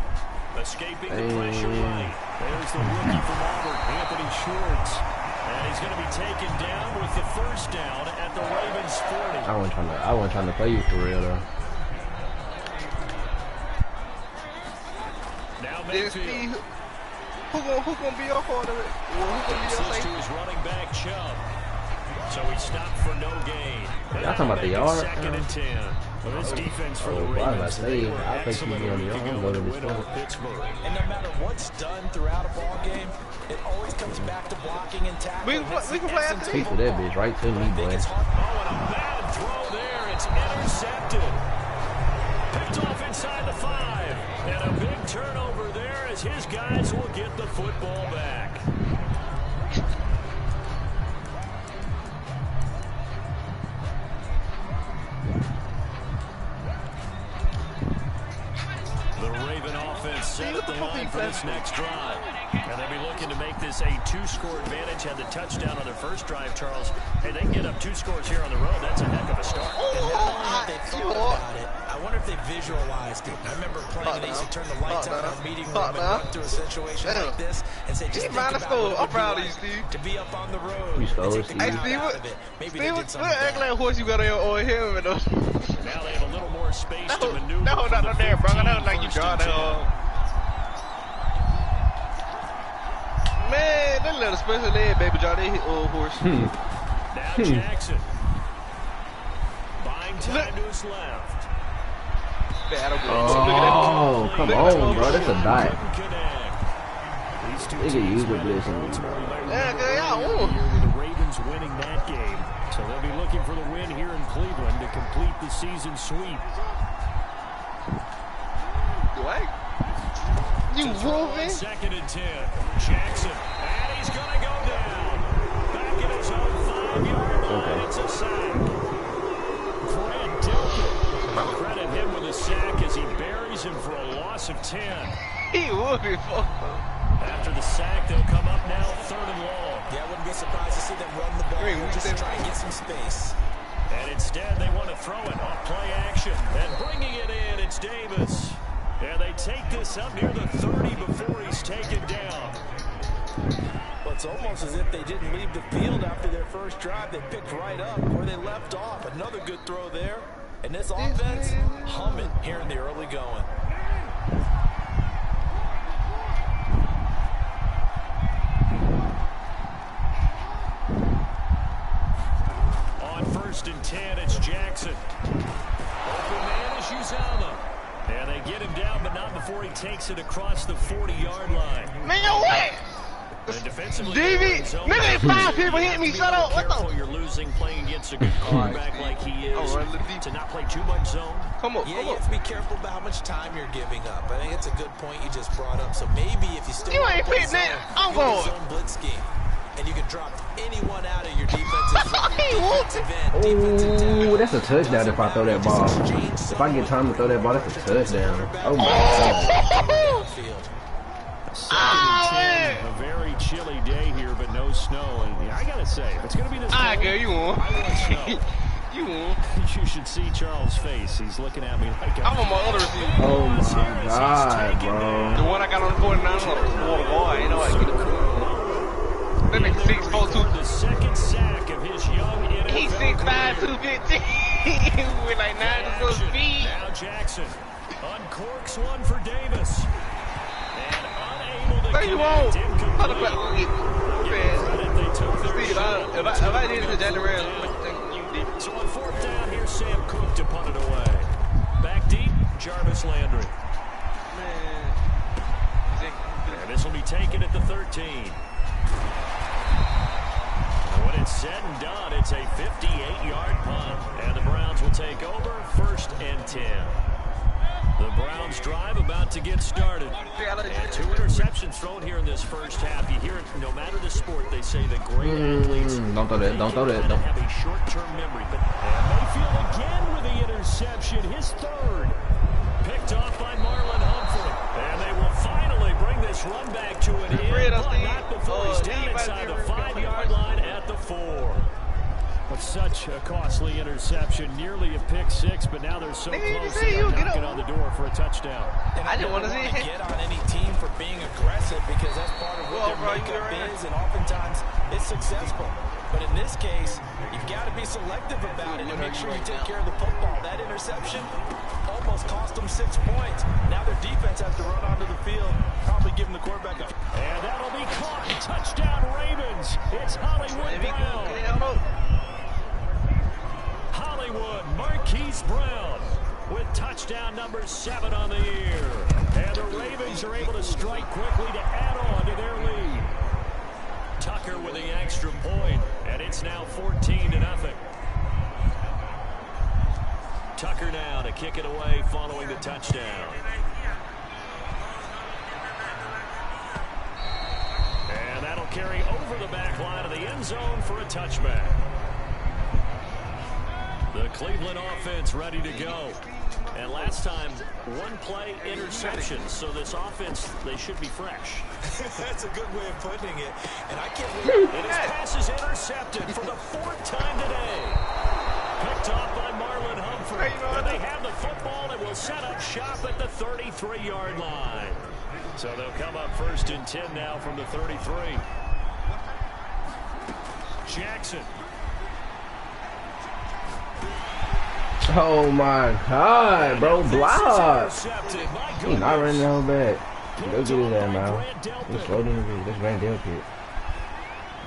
Escaping the pressure right. There's the rookie from Auburn, Anthony Schwartz. And he's going to be taken down with the 1st down at the Ravens 40. I wasn't trying to play you for real though. Now Mayfield. Who gonna be your quarterback? Who gonna be your Passes to safety? his running back, Chubb. So he stopped for no gain. Y'all talking about the yard? 2nd and 10. Well, this defense for the Oh, why am I Ravens, they saying? were I think excellent he's a on the week yard. ago I'm with a loving win this over one. Pittsburgh. And no matter what's done throughout a ball game, it always comes back to blocking and tackling. We can play after He threw that bitch right to me, boy. Oh, and a bad throw there. It's intercepted. Picked off inside the 5. And a big turnover there as his guys will get the football back. The Raven offense set at the line for this next drive. And they'll be looking to make this a 2-score advantage. Had the touchdown on their first drive, Charles. Hey, they can get up 2 scores here on the road. That's a heck of a start. And not only have they thought about it, I wonder if they visualized it. I remember playing and they used to turn the lights out in our meeting room and run through a situation like this and say, just think about what I'm it proud would of be you, like Steve. to be up on the road. You stole and it, take the Steve. crowd Hey, out of it. Maybe they did Steve, something what act better. like horse you got on him and those? Now they have a little more space to maneuver. No, from not the there, bro. 15, That was like you 1st got and 10. Man, that little special leg, baby John, they hit old horse. Now Jackson. Buying time to his left. Oh, come on, bro. That's a dot. Couldn't connect. These two They can teams use the have blitz been and- ultimately later Yeah, in the yeah, year ooh. with the Ravens winning that game. So they'll be looking for the win here in Cleveland to complete the season sweep. What? You To throw on moving? 2nd and 10. Jackson. And he's going to go down. Back in his own 5-yard line. Okay. It's a sack. Fred Dilkey. Credit him with a sack as he buries him for a loss of 10. He moving, fuck. After the sack, they'll come up now 3rd and long. Yeah, I wouldn't be surprised to see them run the ball Green, here we just to said- try and get some space. And instead, they want to throw it off play action. And bringing it in, it's Davis. And they take this up near the 30 before he's taken down. Well, it's almost as if they didn't leave the field after their first drive. They picked right up where they left off. Another good throw there. And this offense humming here in the early going. On 1st and 10, it's Jackson. Open man is Uzama. And they get him down, but not before he takes it across the 40-yard line. Man, what? And defensively, Davey, nigga, 5 people hit me. Shut up. What careful the? you're losing playing against a good quarterback like he is. Oh, run the deep. To not play too much zone. Come on, Yeah, come you on. have to be careful about how much time you're giving up. I think it's a good point you just brought up. So maybe if you still You wanna ain't play fitting that. zone, I'm you want a going. zone blitz scheme. And you can drop anyone out of your defensive front. He whooped defensive end, defensive tackle. Ooh, that's a touchdown if I throw that ball. If I get time to throw that ball, that's a touchdown. Oh my god. Field. Second and 10. A very chilly day here, but no snow. And I gotta say, if it's gonna be this cold, girl, you won. I want snow. You won. You should see Charles' face. He's looking at me like I'm on my other receiver. Oh my God, bro. The one I got on the 49 on the water boy. You know I get it. That nigga 6'4", The second sack of his young NFL He's 6'5", 215 with like 9 speed. Now Jackson uncorks one for Davis. And unable to No, you won't. incomplete. How the fuck will get Credit, they took their Steve, shot. if I did it to January, you did. So on fourth down, here's Sam Cook to punt it away. Back deep, Jarvis Landry. And this will be taken at the 13. And when it's said and done, it's a 58-yard punt. And the Browns will take over, 1st and 10. The Browns drive about to get started. And 2 interceptions thrown here in this first half. You hear it, no matter the sport, they say the great athletes Don't throw that. Don't throw that. Don't. have a short-term memory. But Mayfield again with the interception, his 3rd. Picked off by Marlon Humphrey. And they will finally bring this run back to an end, but not before he's down inside the 5-yard line at the 4. But such a costly interception, nearly a pick 6, but now they're so close to knocking on the door for a touchdown. And I didn't want to see it. Get on any team for being aggressive because that's part of what their makeup is, and oftentimes it's successful. But in this case, you've got to be selective about it and make sure you take care of the football. That interception almost cost them 6 points. Now their defense has to run onto the field, probably giving the quarterback a... And that'll be caught. Touchdown Ravens. It's Hollywood Brown. Hollywood, Marquise Brown with touchdown number 7 on the year. And the Ravens are able to strike quickly to add on to their lead. Tucker with the extra point, and it's now 14-0. Tucker now to kick it away following the touchdown. And that'll carry over the back line of the end zone for a touchback. The Cleveland offense ready to go. And last time, 1 play interception. So this offense, they should be fresh. That's a good way of putting it. And I can't believe And his pass is intercepted for the 4th time today. Picked off by Marlon Humphrey. And they have the football and will set up shop at the 33-yard line. So they'll come up 1st and 10 now from the 33. Jackson. Oh my God, bro, block. He's not running down back. Go get his ass, man. He's slow in the view. This Van Dale kid.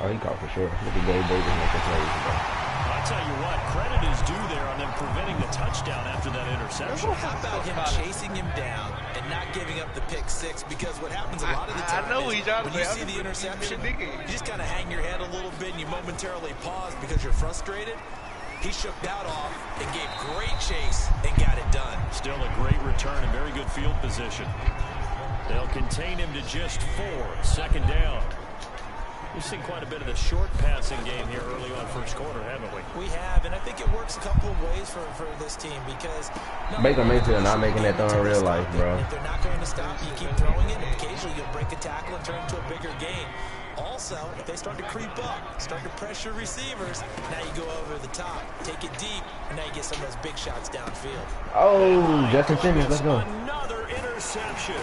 Oh, he caught for sure. Look at Gabe Davis making plays, bro. I'll tell you what, credit is due there on them preventing the touchdown after that interception. How about him chasing him down and not giving up the pick 6? Because what happens a lot of the time is when you see the interception, you just kind of hang your head a little bit and you momentarily pause because you're frustrated. He shook that off and gave great chase and got it done. Still a great return and very good field position. They'll contain him to just 4. 2nd down. We've seen quite a bit of the short passing game here early on 1st quarter, haven't we? We have, and I think it works a couple of ways for this team because Baker Mayfield not making that throw in real life, bro. If they're not going to stop, you keep throwing it, and occasionally you'll break a tackle and turn into a bigger gain. Also, if they start to creep up, start to pressure receivers, now you go over the top, take it deep, and now you get some of those big shots downfield. Oh, Justin Simmons, let's go. Another interception.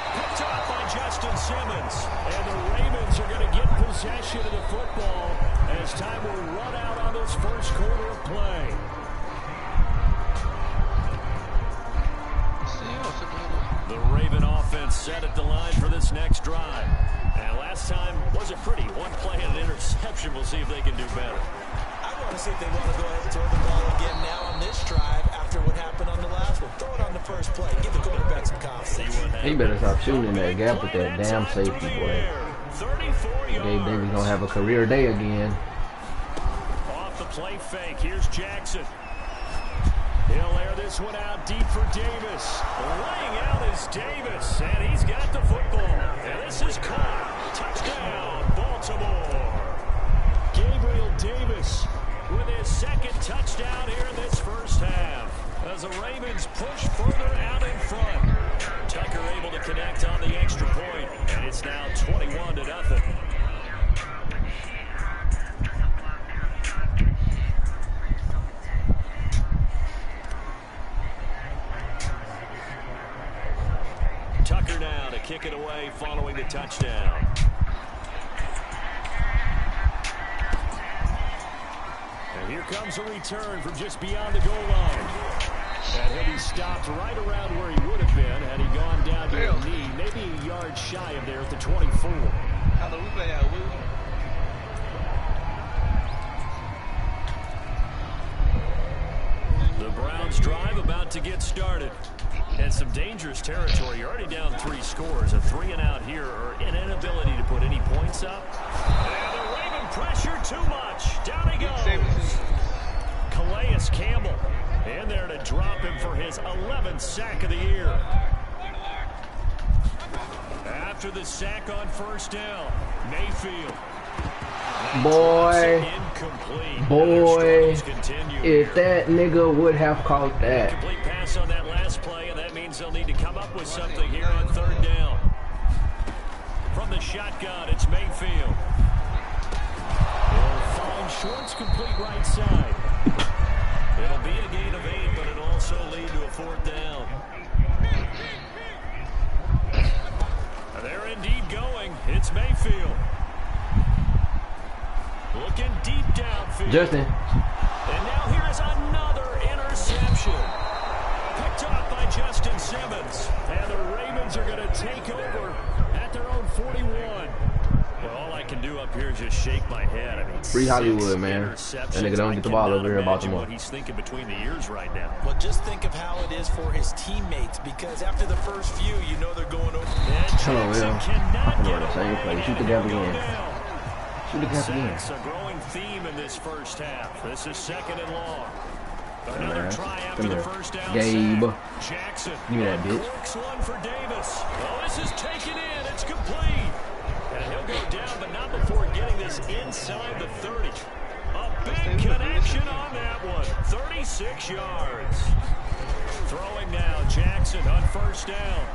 Picked off by Justin Simmons. And the Ravens are going to get possession of the football as time will run out on this 1st quarter of play. The Raven offense set at the line for this next drive. And last time wasn't pretty. 1 play and an interception. We'll see if they can do better. I want to see if they want to go ahead and throw the ball again now on this drive after what happened on the last one. Throw it on the first play. Give the quarterback some confidence. He better stop shooting in that gap with that damn safety, boy. Gabe Davis gonna have a career day again. Off the play fake. Here's Jackson. He'll air this one out deep for Davis. Laying out is Davis, and he's got the football. And this is caught. Touchdown, Baltimore. Gabriel Davis with his 2nd touchdown here in this 1st half. As the Ravens push further out in front. Tucker able to connect on the extra point, and it's now 21-0. Tucker now to kick it away following the touchdown. And here comes a return from just beyond the goal line. And he'll be stopped right around where he would have been had he gone down to a knee, maybe a yard shy of there at the 24. The Browns drive about to get started. And some dangerous territory. You're already down 3 scores. A 3-and-out here, or an inability to put any points up. And the Raven pressure too much. Down he goes. Calais Campbell in there to drop him for his 11th sack of the year. After the sack on first down, Mayfield. Boy, if that nigga would have caught that. Complete pass on that last play, and that means they'll need to come up with something here on third down. From the shotgun, it's Mayfield. He'll find Schwartz, complete right side. It'll be a gain of 8, but it'll also lead to a 4th down. They're indeed going. It's Mayfield. Looking deep downfield. Justin. And now here's another interception. Picked off by Justin Simmons. And the Ravens are going to take over at their own 41. Well, all I can do up here is just shake my head. I mean, Free Hollywood, man. That nigga don't get the ball over here in Baltimore. What he's thinking between the ears right now. Well, just think of how it is for his teammates, because after the first few, you know they're going over. Hello, Will. The same play. Shoot the gap again. Shoot the gap again. It's a growing theme in this first half. This is 2nd and long. Another try after the first down. Gabe. Jackson. Give me that bitch. Corks one for Davis. Oh, this is taken in. It's complete. And he'll go down, but not before getting this inside the 30. A big connection on that one. 36 yards. Throwing now, Jackson on first down.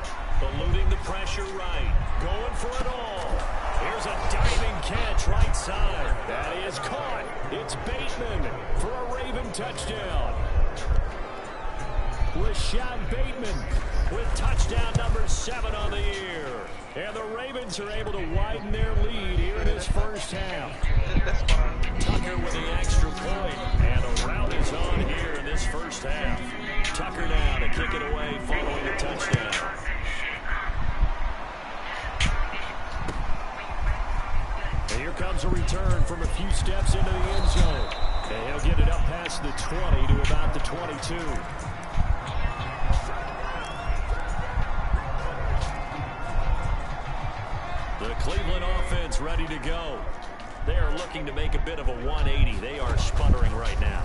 Eluding the pressure right. Going for it all. Here's a diving catch right side. That is caught. It's Bateman for a Raven touchdown. Rashad Bateman with touchdown number 7 on the year. And the Ravens are able to widen their lead here in this first half. Tucker with the extra point. And a rout is on here in this first half. Tucker now to kick it away following the touchdown. And here comes a return from a few steps into the end zone. And he'll get it up past the 20 to about the 22. The Cleveland offense ready to go. They are looking to make a bit of a 180. They are sputtering right now.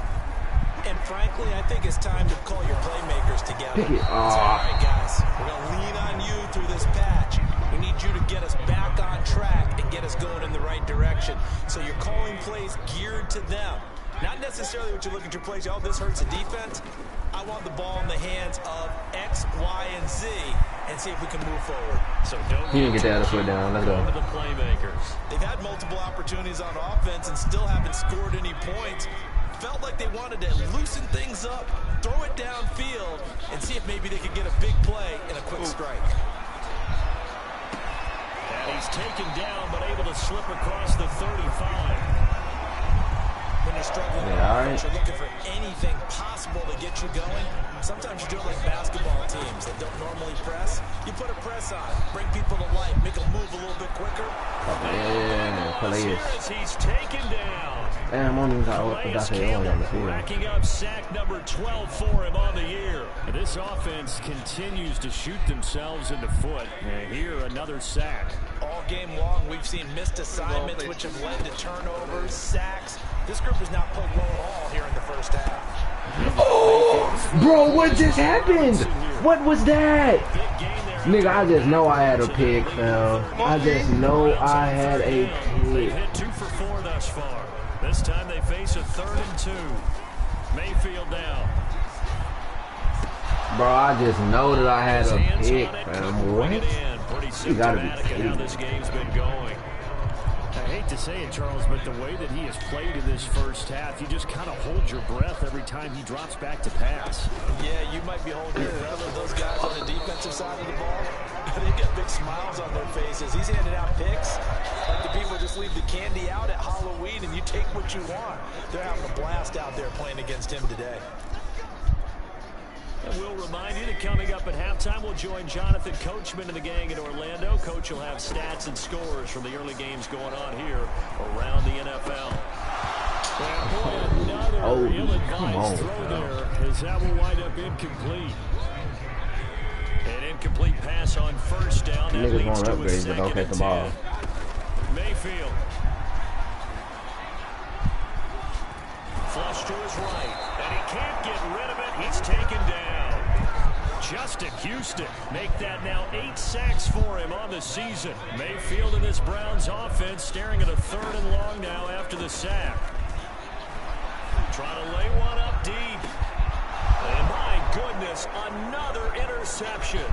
And frankly, I think it's time to call your playmakers together. All right, guys. We're going to lean on you through this patch. We need you to get us back on track and get us going in the right direction. So you're calling plays geared to them. Not necessarily what you look at your plays, oh, this hurts the defense. I want the ball in the hands of X, Y, and Z and see if we can move forward. So don't he didn't get the other foot down. Let's go. The playmakers. They've had multiple opportunities on offense and still haven't scored any points. Felt like they wanted to loosen things up, throw it downfield, and see if maybe they could get a big play and a quick strike. And he's taken down, but able to slip across the 35. When you're struggling with offense, you're looking for anything possible to get you going. Sometimes you do it like basketball teams that don't normally press. You put a press on, bring people to life, make them move a little bit quicker. Yeah, Calais. He's taken down. Damn, I'm racking up sack number 12 for him on the year. And this offense continues to shoot themselves in the foot. And here, another sack. All game long, we've seen missed assignments, which have led to turnovers, sacks. This group has not played well at all here in the first half. Oh, bro, what just happened? What was that? Nigga, I just know I had a pick, fam. I just know I had a pick. They've hit 2 for 4 thus far. This time they face a 3rd and 2. Mayfield down. Bro, I just know that I had a pick, fam. What? You gotta be kidding me. I hate to say it, Charles, but the way that he has played in this first half, you just kind of hold your breath every time he drops back to pass. Yeah, you might be holding your breath. Those guys on the defensive side of the ball, they got big smiles on their faces. He's handing out picks like the people just leave the candy out at Halloween and you take what you want. They're having a blast out there playing against him today. And we'll remind you that coming up at halftime, we'll join Jonathan Coachman and the gang in Orlando. Coach will have stats and scores from the early games going on here around the NFL. And boy, another ill-advised throw there, as that will wind up incomplete. An incomplete pass on first down. That leads to a second and 10. Mayfield. Flush to his right, and he can't get rid of it. He's taken down. Justin Houston make that now 8 sacks for him on the season. Mayfield and this Browns offense staring at a 3rd and long now after the sack. Trying to lay one up deep. And my goodness, another interception.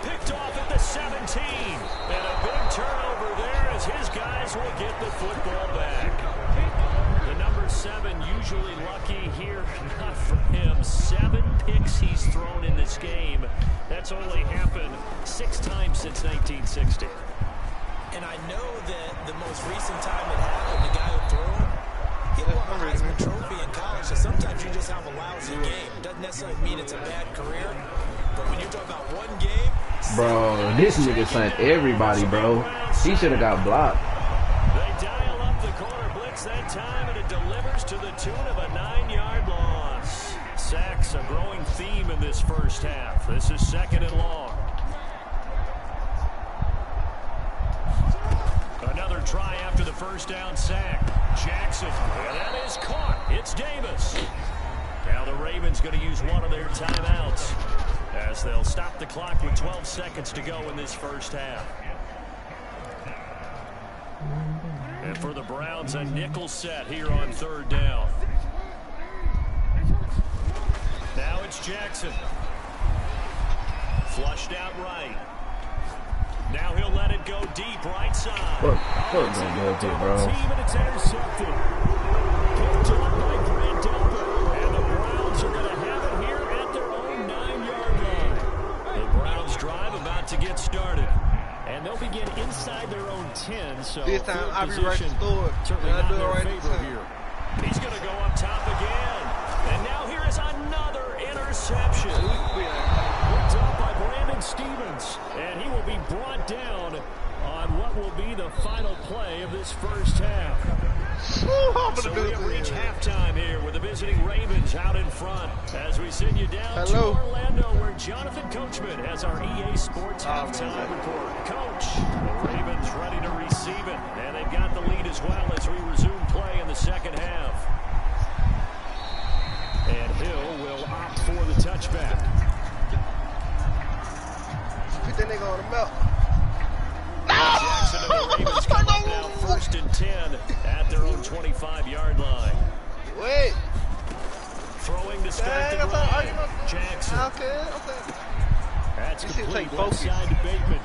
Picked off at the 17. And a big turnover there as his guys will get the football back. The number 7 usually lucky here, not for him. 7 picks he's thrown in this game. That's only happened 6 times since 1960. And I know that the most recent time it happened, the guy who threw him, he won a Heisman Trophy in college. So sometimes you just have a lousy game. Doesn't necessarily mean it's a bad career. But when you're talking about one game, bro, this nigga sent everybody, bro. He should have got blocked. They dial up the corner blitz that time, and it delivers to the tune of a 9-yard loss. Sacks a growing theme in this first half. This is 2nd and long. Another try after the first down sack. Jackson, and that is caught. It's Davis. Now the Ravens going to use one of their timeouts as they'll stop the clock with 12 seconds to go in this first half. And for the Browns, a nickel set here on 3rd down. Now it's Jackson. Flushed out right. Now he'll let it go deep right side. Look, bro. Team and it's intercepted. Picked up by Grant Delpit. And the Browns are going to have it here at their own 9-yard line. The Browns drive about to get started. And they'll begin inside their own 10. So this time I'll be right to store. Certainly not do in it their right favor here. He's going to go up top again. And now here is another interception. Picked up by Brandon Stevens. And he will be brought down on what will be the final play of this first half. So we have reached halftime here with the visiting Ravens out in front as we send you down to Orlando where Jonathan Coachman has our EA Sports halftime report. Coach, the Ravens ready to receive it, and they've got the lead as well as we resume play in the second half. And Hill will opt for the touchback. Put that nigga on the belt. Jackson and the Ravens come up now 1st and 10 at their own 25-yard line. Wait. Throwing to start the drive. Jackson. Okay. That's complete left side to Bateman.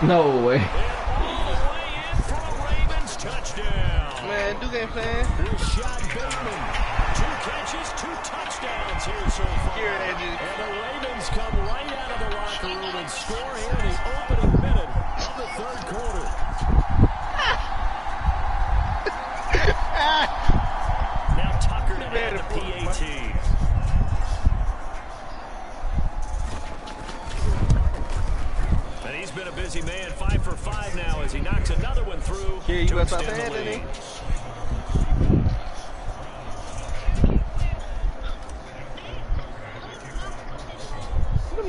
No way. And all the way in for a Ravens touchdown. Man, Duke ain't playing. Rashad Bateman. 2 catches, 2 touchdowns here so far. Here, Andrew. And the Ravens come right out of the locker room and score here in the opening minute of the 3rd quarter. Now Tucker to add the PAT. And he's been a busy man, 5 for 5 now as he knocks another one through. Here, you to got extend that the hand, lead.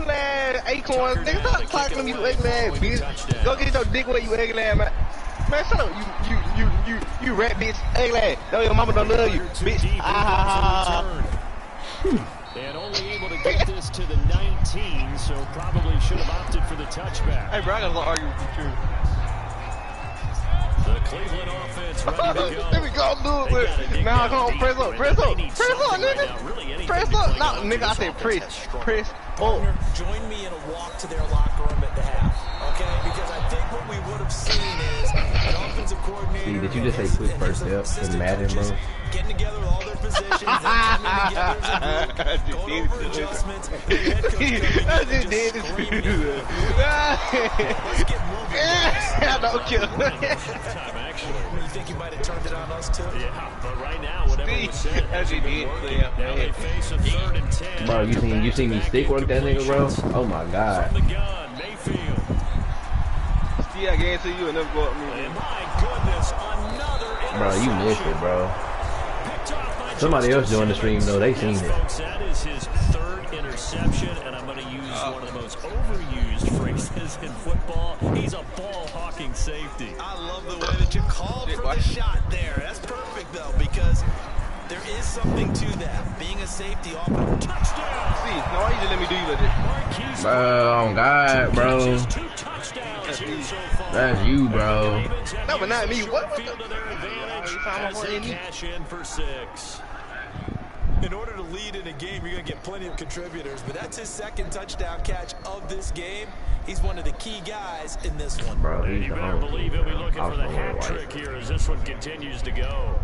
Man, acorns, nigga, stop talking to me, you ugly ass bitch. Go get your dick where you ugly ass, man. Man, shut up, you rat bitch, ugly ass. No, your mama don't love you, bitch. And only able to get this to the 19, so probably should have opted for the touchback. Hey, bro, I gotta go argue with you. The Cleveland offense ready to go. Let me go do it. Now come on, press up, press up, press up, nigga. Press up. No, nigga, I said press. Press up. Join me in a walk to their locker room at the half, okay? Because I think what we would have seen is an offensive coordinator. See, did you just say quick first step in Madden, bro? Getting together with all their positions, then coming together as a group, going over adjustments, and the head coach coming in and just screaming. Let's get moving. Don't kill. You think you might have turned it on us too? Yeah, but right now, whatever was said, As he did. now they face a 3rd and 10. Bro, you seen me stick work that nigga, bro? Oh my god. From the gun, Mayfield. See, I guarantee you will never go up me. And my goodness, another Bro, you missed it, bro. Somebody else doing the stream though, they seen it. That is his 3rd interception, and I'm going to use one of the most overused phrases in football. He's a ball-hawking safety. I love the way that you called for the shot there. That's perfect, though, because there is something to that. Being a safety often. Touchdown! See, no, why you just let me do you like this? Bro, oh god, bro. 2 touchdowns here so far. That's you, bro. No, but not me. What the? Field to their advantage as they cash in for 6. In order to lead in a game, you're going to get plenty of contributors, but that's his 2nd touchdown catch of this game. He's one of the key guys in this one. Bro, And he's you the better believe he'll be looking for the homie. hat trick here as this one continues to go.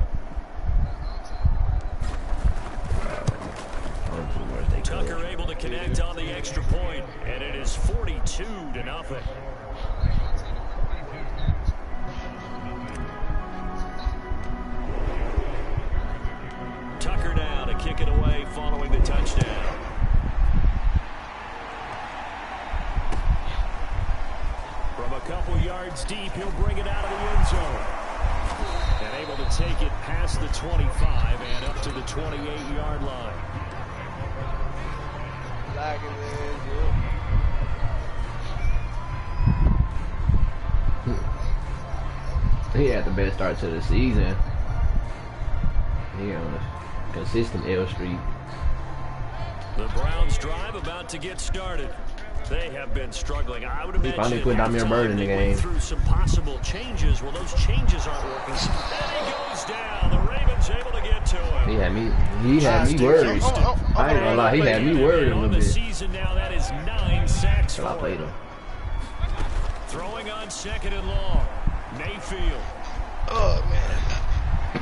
Tucker able to connect on the extra point, and it is 42-0. Tucker now to kick it away following the touchdown. From a couple yards deep, he'll bring it out of the end zone. And able to take it past the 25 and up to the 28-yard line. He had the best start to the season. He on a consistent L Street. The Browns drive about to get started. They have been struggling. I would imagine finally put Damian Bird in the game. Through some possible changes. Well, those changes aren't working. And he goes down. The Ravens able to get to him. He had me worried. I ain't gonna lie, he had me worried a little bit. Season now, that is 9 sacks Till I for played him. him. Throwing on 2nd and long. Mayfield. Oh, man.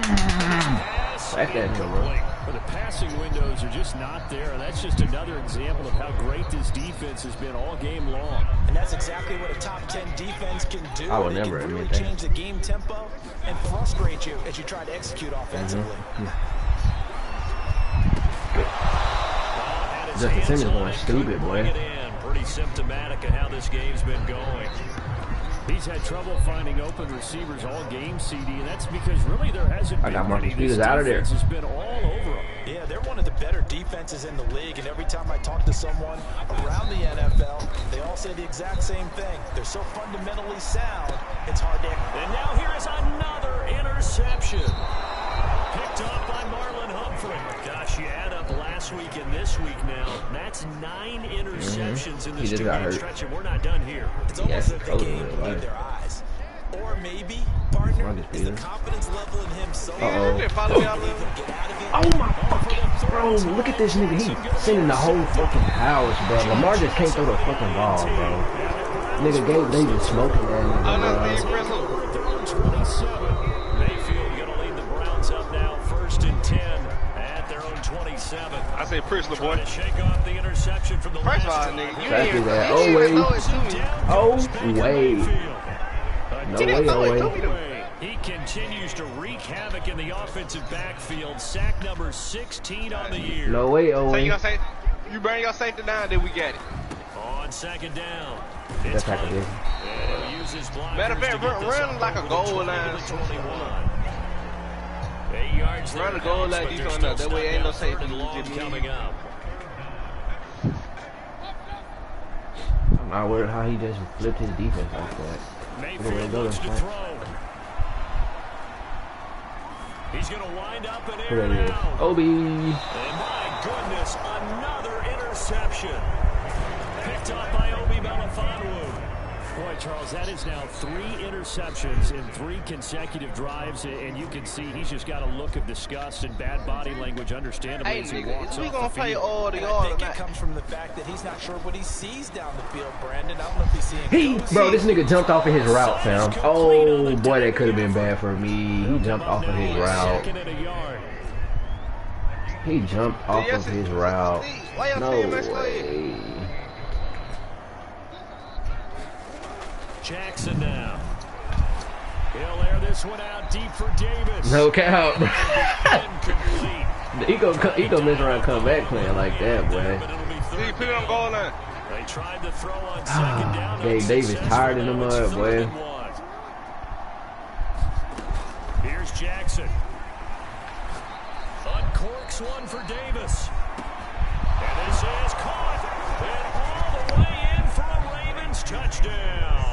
Pass Back that hill, bro. incomplete. But the passing windows are just not there, and that's just another example of how great this defense has been all game long. And that's exactly what a top 10 defense can do. I would They never can really admit that. change the game tempo and frustrate you as you try to execute offensively. Justin Simmons going stupid, boy. Pretty symptomatic of how this game's been going. He's had trouble finding open receivers all game, CD, and that's because really there hasn't been. I got Marcus many. Peters This out of there. defense has been all over him. Yeah, they're one of the better defenses in the league, and every time I talk to someone around the NFL, they all say the exact same thing. They're so fundamentally sound, it's hard to... And now here is another interception. Picked off by Marlon Humphrey. Gosh, you add up last week and this week now. That's 9 interceptions in He this just got 2-game hurt. stretch, and we're not done here. It's almost Yes, as if the totally game right. believed their eyes. Or maybe, partner, Marcus is the Peters. confidence level in him so Yeah, follow me out believe there. him get out of it. Oh my fucking bro! Look at this nigga. He sending the whole fucking house, bro. Lamar just can't throw the fucking ball, bro. Nigga Gabe Davis smoking that Oh, nigga, no, bro. see, press up. At their own 27. Mayfield going to lead the Browns up now, 1st and 10 at their own 27. I say press, little Trying boy. to shake off the interception from the First of last all, drive. nigga, you Exactly ain't that. you Oh, ain't wait. throw it to me. Oh, Baker wait. Mayfield. No He didn't way, throw it no to way. me, though. He continues to wreak havoc in the offensive backfield. Sack number 16 on the year. No way, So Owen. you gonna say, you bring your safety down, then we get it. On 2nd down. That's It's tackle Hunt. this. And he'll use his blockers Matter of fact, to get this run up like a over the goal 20 line. to the 21. 8 yards Run there, a goal Alex, line but deep they're on still that. That way stuck ain't no down safety. 3rd and long Just me. coming up. I'm not worried how he just flipped his defense like that. Mayfield go looks to then, throw. He's going to wind up and Who air that it is? out. Obi. And my goodness, another interception. Picked up by Obi Melifonwu. Boy, Charles, that is now 3 interceptions in 3 consecutive drives, and you can see he's just got a look of disgust and bad body language, understandably, as he walks we off gonna the play field. all the I yard think tonight. it comes from the fact that he's not sure what he sees down the field, Brandon. I don't know if he's seeing Bro, this nigga jumped off of his route, fam. Oh, boy, that could have been bad for me. He jumped off of his route. He jumped off of his route. No way. Jackson now. He'll air this one out deep for Davis. No cap. Incomplete. He gonna mess around and come back playing like that, boy. See, put it on goal line. They tried to throw on second down. Gabe Davis tired in the mud, boy. Here's Jackson. Uncorks one for Davis. And this is caught. And all the way in for a Ravens touchdown.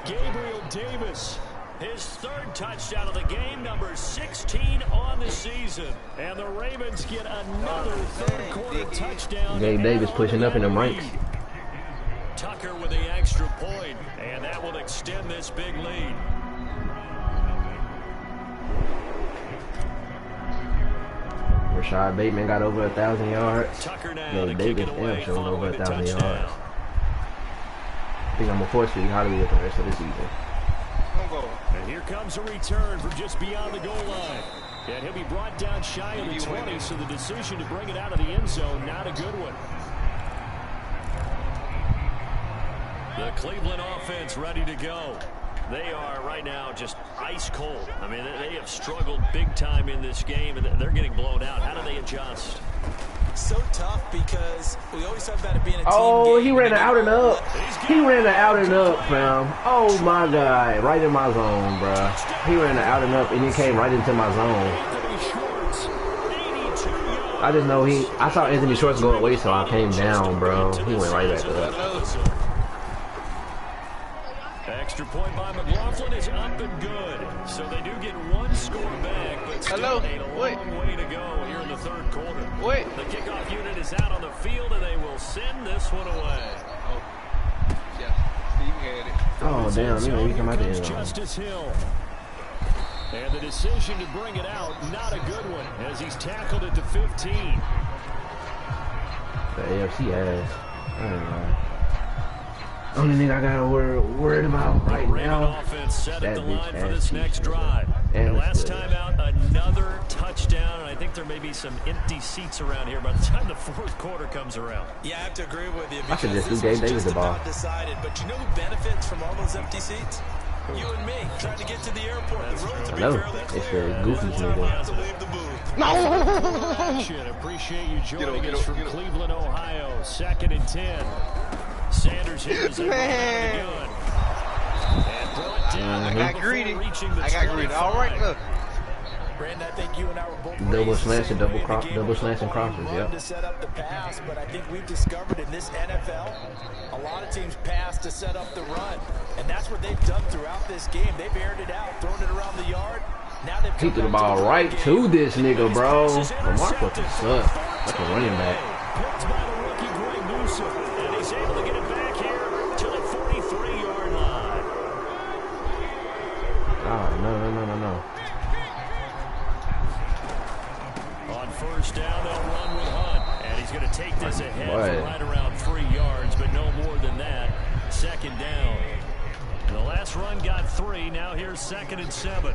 Gabriel Davis, his 3rd touchdown of the game, number 16 on the season. And the Ravens get another 3rd quarter touchdown. Gabe Davis pushing up in them ranks. Tucker with the extra point, and that will extend this big lead. Rashad Bateman got over 1,000 yards. Tucker now Gabe Davis damn sure over 1,000 yards. touchdown. I think I'm gonna force Steve Hollywood the rest of the season. And here comes a return from just beyond the goal line. And he'll be brought down shy of the 20, so the decision to bring it out of the end zone, not a good one. The Cleveland offense ready to go. They are right now just ice cold. I mean, they have struggled big time in this game, and they're getting blown out. How do they adjust? So tough because we always talk about it being a team Oh, game. he ran it out and up. He ran it out and up, fam. Oh my God, right in my zone, bruh. He ran it out and up, and he came right into my zone. I just know I saw Anthony Schwartz go away, so I came down, bro. He went right back up. Extra point by McLaughlin is up and good. So they do get 1 score back, but still a long way to go here in the 3rd quarter. The kickoff unit is out on the field, and they will send this one away. Oh, damn, he made me come out the end zone. Justice Hill. And the decision to bring it out, not a good one, as he's tackled at the 15. The AFC ass. I don't know. Only thing I gotta worried about right now. Offense set that at the line for bitch this ass next Chiefs, drive. And And last time out, another touchdown, and I think there may be some empty seats around here by the time the 4th quarter comes around. Yeah, I have to agree with you. I should just do Gabe Davis the ball. Decided, but you know who benefits from all those empty seats? You and me, trying to get to the airport. The roads will be fairly It's clear. the goofy nigga. Have to leave the booth. Action. Appreciate you joining us from Cleveland, Ohio. 2nd and 10. Sanders here is able to have the gun. And throw it down. I got greedy. Reaching the I got greedy. All right, 25. look. Brandon, I think you and I were both Double raised slash and the double way the game double slash and crosses, run yep. to set up the pass, but I think we've discovered in this NFL, a lot of teams pass to set up the run, and that's what they've done throughout this game. They've aired it out, thrown it around the yard. Now they've He threw the ball right to this nigga, bro. Lamar fucking suck. Like a running back. Picked by the rookie Greg Newsome, and he's able to get it back here to the 43-yard line. Oh, no. On 1st down, they'll run with Hunt, and he's going to take this ahead Boy. for right around 3 yards, but no more than that. 2nd down. The last run got 3. Now here's 2nd and 7.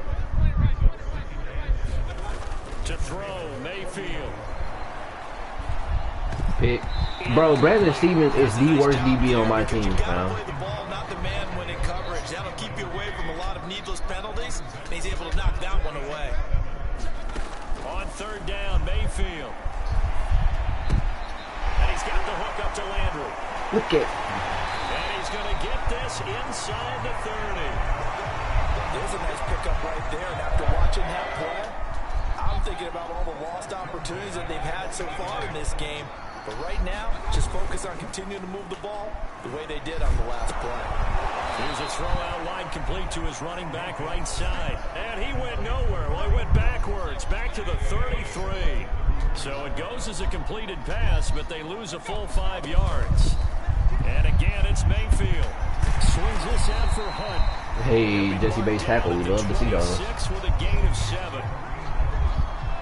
To throw, Mayfield. Pick. Bro, Brandon Stevens is the worst DB on my team, You gotta fam. play the ball, not the man when in coverage. That'll keep you away from a lot of needless penalties, and he's able to knock that one away. On 3rd down, Mayfield. And he's got the hook up to Landry. Look at. And he's going to get this inside the 30. There's a nice pickup right there, and after watching that play, I'm thinking about all the lost opportunities that they've had so far in this game. But right now, just focus on continuing to move the ball the way they did on the last play. Here's a throw out wide complete to his running back right side. And he went nowhere. Well, he went backwards, back to the 33. So it goes as a completed pass, but they lose a full 5 yards. And again, it's Mayfield. Swings this out for Hunt. Hey, Jesse Bates tackle. We love to see those. 6 with a gain of 7.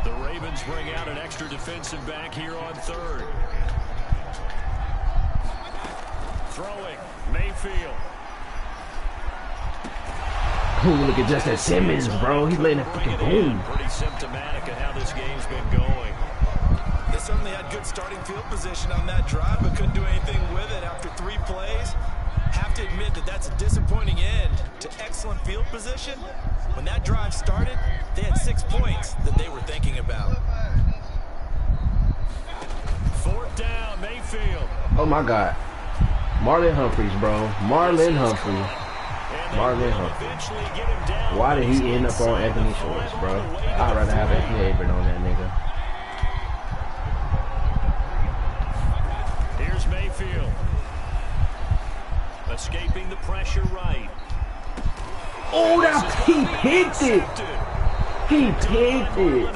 The Ravens bring out an extra defensive back here on third. Throwing, Mayfield. Ooh, look at Justin Simmons, bro. He's letting it fucking boom. Pretty symptomatic of how this game's been going. They certainly had good starting field position on that drive, but couldn't do anything with it after 3 plays. Have to admit that that's a disappointing end to excellent field position. When that drive started, they had 6 points that they were thinking about. 4th down, Mayfield. Oh my God. Marlon Humphreys, bro. Marlon Humphreys. Marlon Humphreys. Why did he end up on Anthony Schwartz, bro? I'd rather have Anthony Averett on that nigga. Here's Mayfield. Escaping the pressure right. Oh, he picked it. He picked it.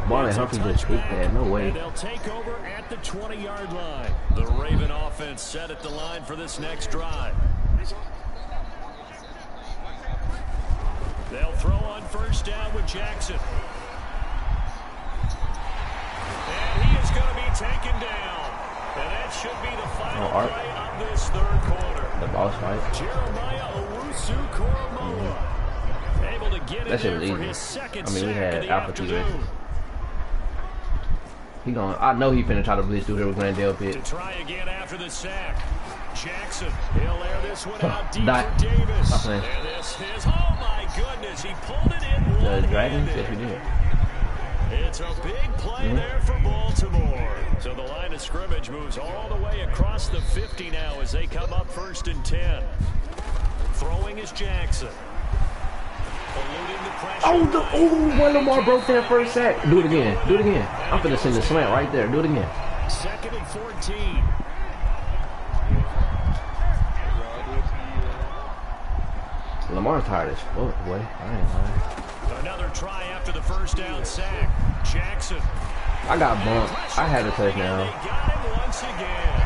Marlon Humphreys just picked that. No way. And they'll take over at the 20-yard line. The Raven offense set at the line for this next drive. They'll throw on 1st down with Jackson. And he is going to be taken down. And that should be the final play of this 3rd quarter. The boss fight. Jeremiah Owusu-Koramoah able to get That shit in was there for easy. his second I mean, we sack had of the Alpha T. afternoon. He gonna. I know he finna try to blitz through here with Grandale Pitt. To try again after the sack. Jackson, he'll air this one out deep Dot. for Davis. Stop playing. And this is, oh my goodness, he pulled it in The Dragons? one-handed. Yes, we did. It's a big play there for Baltimore. So the line of scrimmage moves all the way across the 50 now as they come up 1st and 10. Throwing is Jackson. Eluding the pressure. When Lamar broke that first sack. Do it again. Do it again. I'm finna send the slant right there. Do it again. 2nd and 14. Lamar's tired as fuck, boy. I ain't lying. Another try after the 1st down sack. Jackson. I got bumped. I had a touchdown. They got him once again.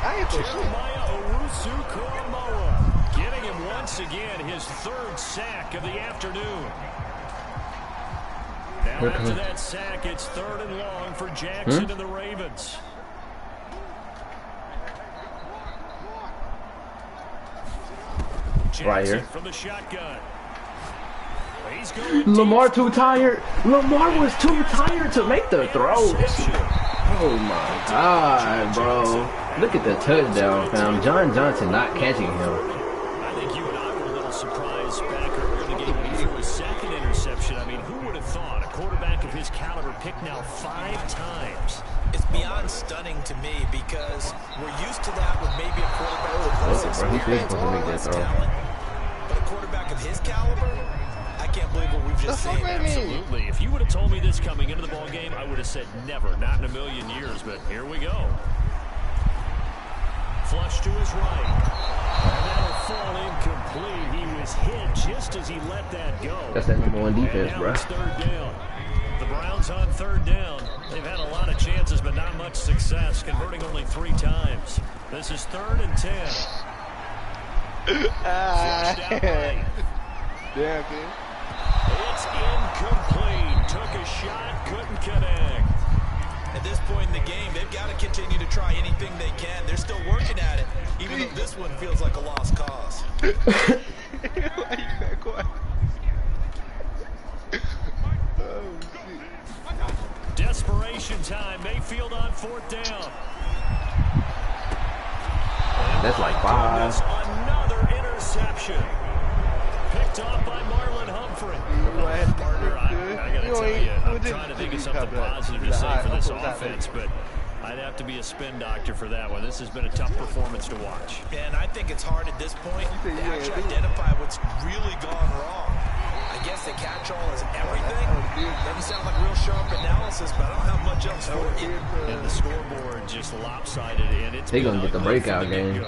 I ain't for shit. Jeremiah Owusu-Koramoah getting him once again, his 3rd sack of the afternoon. Now after that sack, it's 3rd and long for Jackson and the Ravens. Jackson Right here. from the shotgun. Lamar too tired. Lamar was too tired to make the throw. Oh my God, bro. Look at the touchdown, fam. John Johnson not catching him. I think you and I were a little surprised back earlier in the game when he threw his 2nd interception. I mean, who would have thought a quarterback of his caliber picked now 5 times? It's beyond stunning to me because we're used to that with maybe a quarterback with less experience or less talent. But a quarterback of his caliber, I can't believe what we've just seen. Absolutely. If you would have told me this coming into the ball game, I would have said never, not in a million years. But here we go. Flush to his right. And that'll fall incomplete. He was hit just as he let that go. That's that #1 defense, bro. It's 3rd down. The Browns on 3rd down. They've had a lot of chances, but not much success, converting only 3 times. This is 3rd and 10. Flushed out right. Yeah, dude. It's incomplete. Took a shot, couldn't connect. At this point in the game, they've got to continue to try anything they can. They're still working at it, even though this one feels like a lost cause. Why you that quiet? Oh, shit. Desperation time. Mayfield on 4th down. That's like 5. Another interception. Picked off by Marlon Humphrey. Partner, I gotta tell you, I'm trying to think of something positive to say for this offense, but I'd have to be a spin doctor for that one. This has been a tough performance to watch. And I think it's hard at this point to actually identify what's really gone wrong. I guess the catch-all is everything. Doesn't sound like real sharp analysis, but I don't have much else for you. And the scoreboard just lopsided, and it's They gonna get the breakout game.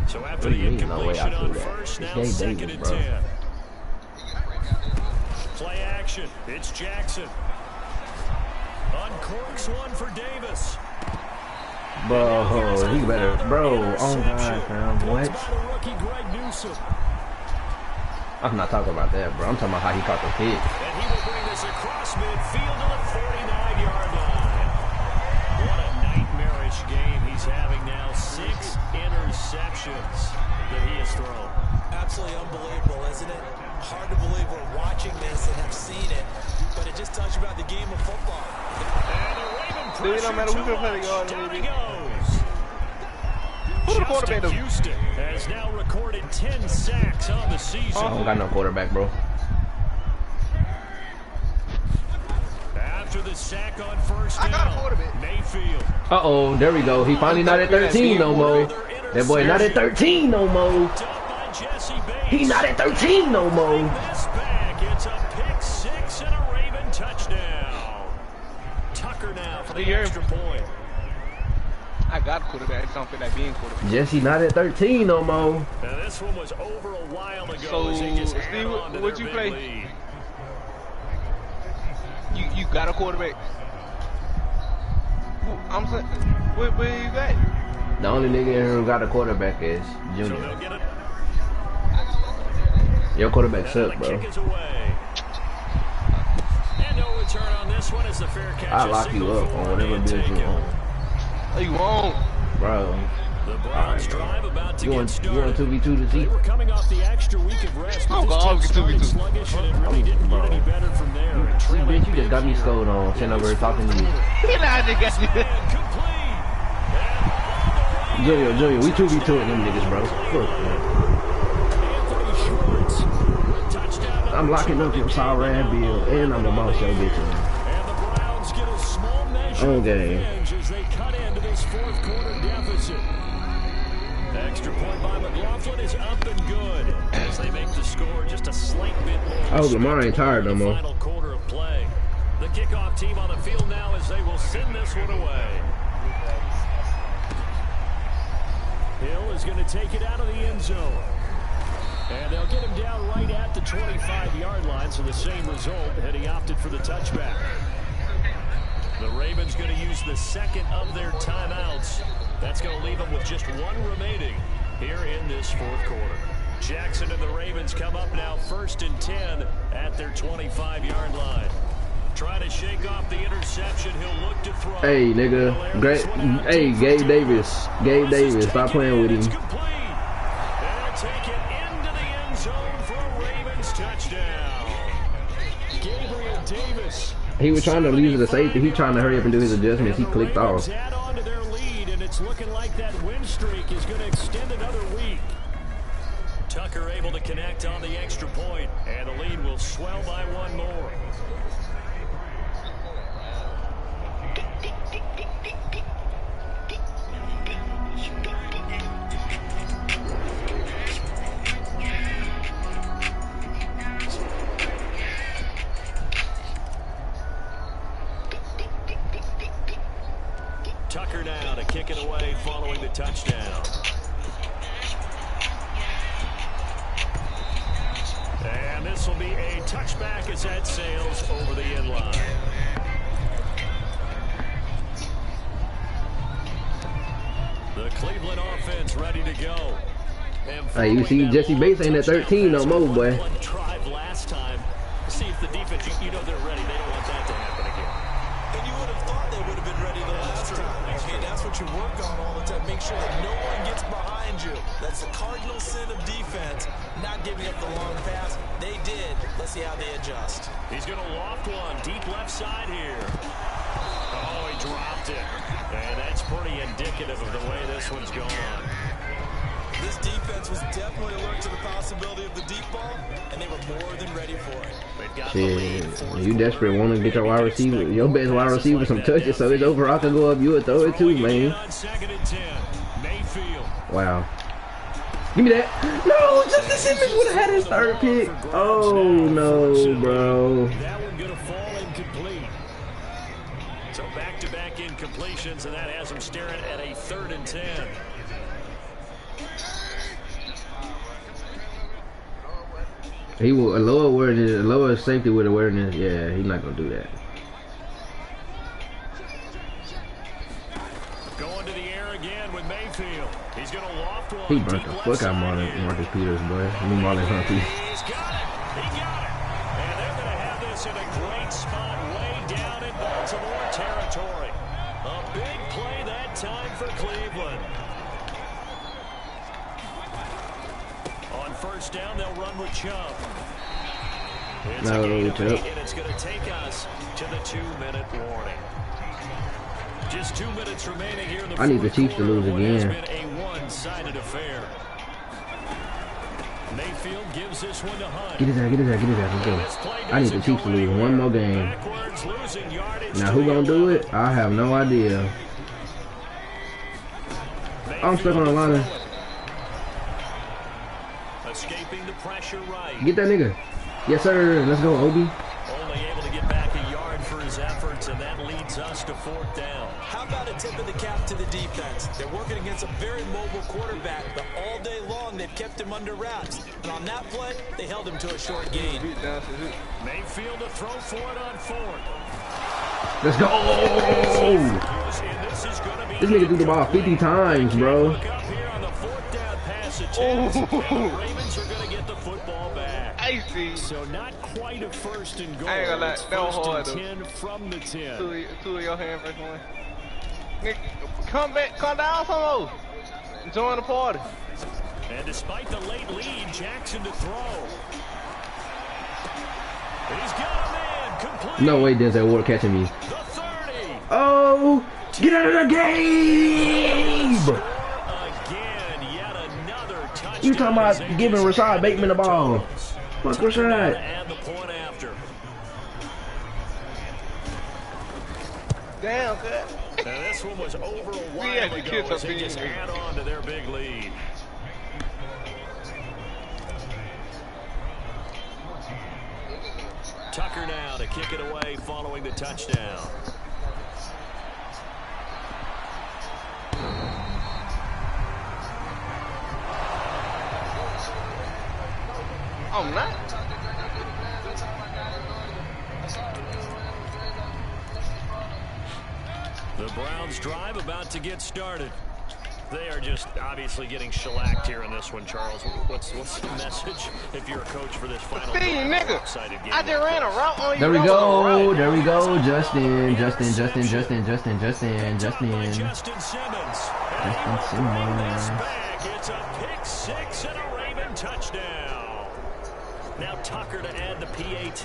So after the incompletion on 1st, now 2nd and 10. Play action. It's Jackson. Uncorks one for Davis. Bro, he better. Bro, oh God, fam. What? I'm not talking about that, bro. I'm talking about how he caught the hit. And he will bring this across midfield to the 49-yard line. What a nightmarish game he's having now. 6 interceptions that he has thrown. Absolutely unbelievable, isn't it? Hard to believe we're watching this and have seen it, but it just tells you about the game of football. And the Raven pressure down he goes. Justin Houston has now recorded 10 sacks on the season. I don't got no quarterback, bro. After the sack on first down, Mayfield. Uh-oh, there we go. He finally not at 13 no more. That boy not at 13 no more. He not at 13 no more. It's a pick 6 and a Raven touchdown. Tucker now for the extra point. I got a quarterback. I don't feel like being quarterback. Jesse not at 13 no more. Now this one was over a while ago. So, Steve, what you play? Lead. You got a quarterback. I'm saying, where you at? The only nigga who got a quarterback is Junior. So Your quarterback suck, bro. kick is away. And no return on this one as the fair catch. I lock you up on whatever build you want. Oh, you won't, Bro. The Browns drive about to You get want started. 2v2 to They see? were coming off the extra week of rest. I'm But gonna this team always get 2v2. started sluggish, and it really didn't get any better from there. And See, trailing bitch, you just got me scolded on. Sitting over here talking to you. I just got you. complete. Junior, we 2v2 with them niggas, bro. Fuck, man. I'm locking up your sour ass bill, and I'm gonna boss your bitch in. And the Browns get a small measure of Okay. revenge as they cut into this fourth quarter deficit. The extra point by McLaughlin is up and good as they make the score just a slight bit more. I hope Lamar ain't tired no in the more. Final quarter of play. The kickoff team on the field now as they will send this one away. Hill is going to take it out of the end zone. And they'll get him down right at the 25-yard line, so the same result had he opted for the touchback. The Ravens going to use the second of their timeouts. That's going to leave them with just one remaining here in this fourth quarter. Jackson and the Ravens come up now 1st and 10 at their 25-yard line. Trying to shake off the interception. He'll look to throw. Hey, nigga. Great. Hey, Gabe Davis. Gabe Davis. Stop playing with him. They'll take it into the end zone for a Ravens touchdown. Gabriel Davis. He was trying to lose the safety. He trying to hurry up and do his adjustments. He clicked off. Add on to their lead, and it's looking like that win streak is going to extend another week. Tucker able to connect on the extra point, and the lead will swell by one more. Tucker now to kick it away following the touchdown. And this will be a touchback as that sails over the end line. The Cleveland offense ready to go. Hey, you see, Jesse Bates ain't at 13 no more, boy. Drive last time. See if the defense, you know they're ready. They don't want that to happen again. And you would have thought they would have been ready the last time. Okay, that's what you work on all the time. Make sure that no one gets behind you. That's the cardinal sin of defense, not giving up the long pass. They did. Let's see how they adjust. He's going to loft one deep left side here. Oh, he dropped it. And that's pretty indicative of the way this one's going. This defense was definitely alert to the possibility of the deep ball, and they were more than ready for it. Shit, you desperate want to get your wide receiver, your best wide receiver some touches so his overall can go up. You would throw it too, man. Wow. Give me that. No, Justin Simmons would have had his third pick. Oh no, bro. That one going to fall incomplete. So back-to-back incompletions, and that has him staring at a 3rd and 10. He will a lower awareness, a lower safety with awareness. Yeah, he's not gonna do that. Going to the backfield. He's going to loft one. He burnt the fuck out of Marcus Peters, boy. I mean, Marlon Humphrey. He's got it. He got it. And they're going to have this in a great spot way down in Baltimore territory. A big play that time for Cleveland. On first down, they'll run with Chubb. It's a gain of 8, and it's going to take us to the 2-minute warning. Just 2 minutes remaining here in the I need the Chiefs to lose again. It's been a one-sided affair. Mayfield gives this one to Hunt. Get his out, let's go. I need the Chiefs to lose one more game. Now who gonna do it? I have no idea. I'm stuck on the line. Escaping the pressure right. Get that nigga. Yes, sir. Let's go, Obi. Only able to get back a yard for his efforts, and that leads us to 4th down. How about a tip of the cap to the defense? They're working against a very mobile quarterback, but all day long they've kept him under wraps. And on that play, they held him to a short gain. Mayfield to throw for it on 4th. Let's go. This nigga threw the ball 50 times, bro. Ravens are going to get the football back. I see. So not quite a first and goal. I ain't gonna lie, that was hard, First and 10 from the 10. Two of your hands, first one. Nick, come back, come down some more. Join the party. And despite the late lead, Jackson to throw. He's got a man complete. No way, Denzel Ward catching me. The 30. Oh, get out of the game! Again, yet another touchdown. You talking about giving Rashad Bateman the ball? Fuck Rashad. And the point after. Damn, good. Now this one was over a while ago as they just add on to their big lead. Tucker now to kick it away following the touchdown. I'm not. The Browns drive about to get started. They are just obviously getting shellacked here in this one, Charles. What's the message if you're a coach for this final game? I just ran a route on you. There we go. There we go. Justin. Justin Simmons. It's a pick six and a Raven touchdown. Now Tucker to add the PAT.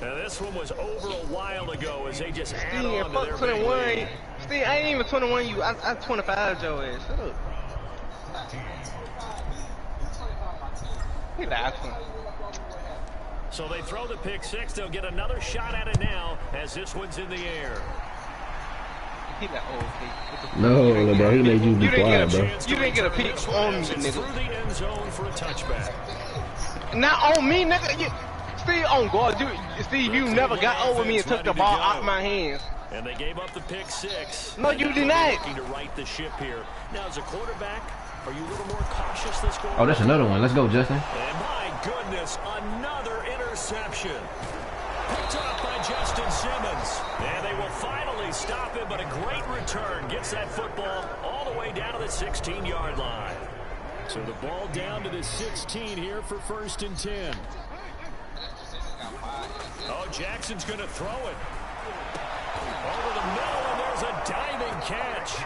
Now this one was over a while ago as they just add on to their 21. Steve, I ain't even 21. You, I 25 your ass. Shut up. He lied to him. So they throw the pick six. They'll get another shot at it now as this one's in the air. He like, oh, no, bro, he made you be quiet, bro. You didn't get a pick on me, nigga. Through the end zone for a touchback. Not on me, nigga. Steve, on guard. Steve, you never got over me and took the ball out of my hands. And they gave up the pick six. No, you did not. Looking to right the ship here. Now, as a quarterback, are you a little more cautious this goal? Oh, that's another one. Let's go, Justin. And my goodness, another interception. Picked up by Justin Simmons. And they will finally stop him, but a great return. Gets that football all the way down to the 16-yard line. So the ball down to the 16 here for 1st and 10. Oh, Jackson's going to throw it. Over the middle, and there's a diving catch.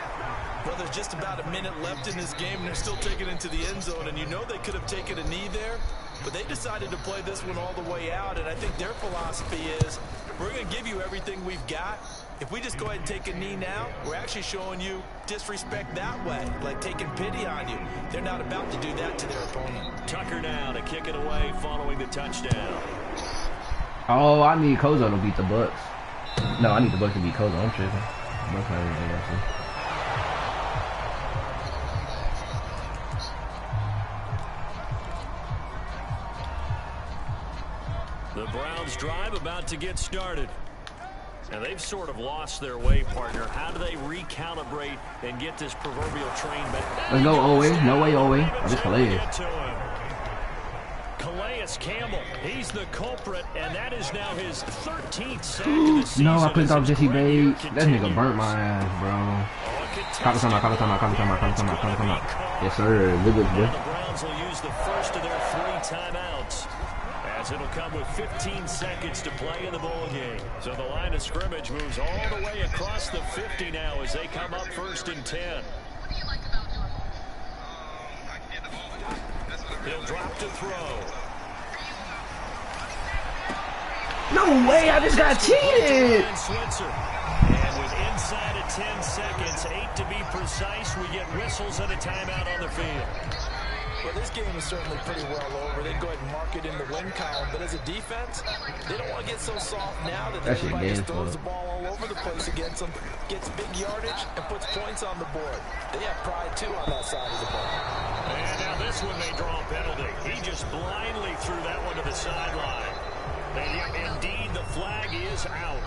Well, there's just about a minute left in this game, and they're still taking it into the end zone. And you know they could have taken a knee there, but they decided to play this one all the way out. And I think their philosophy is, we're going to give you everything we've got. If we just go ahead and take a knee now, we're actually showing you disrespect that way, like taking pity on you. They're not about to do that to their opponent. Tucker now to kick it away following the touchdown. Oh, I need Kozo to beat the Bucks. No, I need the Bucks to beat Kozo. I'm tripping. Bucks not even AFC. The Browns drive about to get started. And they've sort of lost their way, partner. How do they recalibrate and get this proverbial train back? Let's go, Owe. No way, Owe. Oh, this Calais. Calais Calais Campbell, he's the culprit, and that is now his 13th sack of the season. No, I clicked off Jesse Bates. That nigga burnt my ass, bro. Call the time out. Yes, sir. Good, boy. The Browns will use the first of their 3 timeouts, as it'll come with 15 seconds to play in the ball game. So the line of scrimmage moves all the way across the 50 now as they come up 1st and 10. He'll drop to throw. No way, I just got cheated. And with inside of 10 seconds, 8 to be precise, we get whistles and a timeout on the field. Well, this game is certainly pretty well over. They'd go ahead and mark it in the win column. But as a defense, they don't want to get so soft now that everybody just throws the ball all over the place against them, gets big yardage, and puts points on the board. They have pride, too, on that side of the ball. And now this one may draw a penalty. He just blindly threw that one to the sideline. And indeed, the flag is out.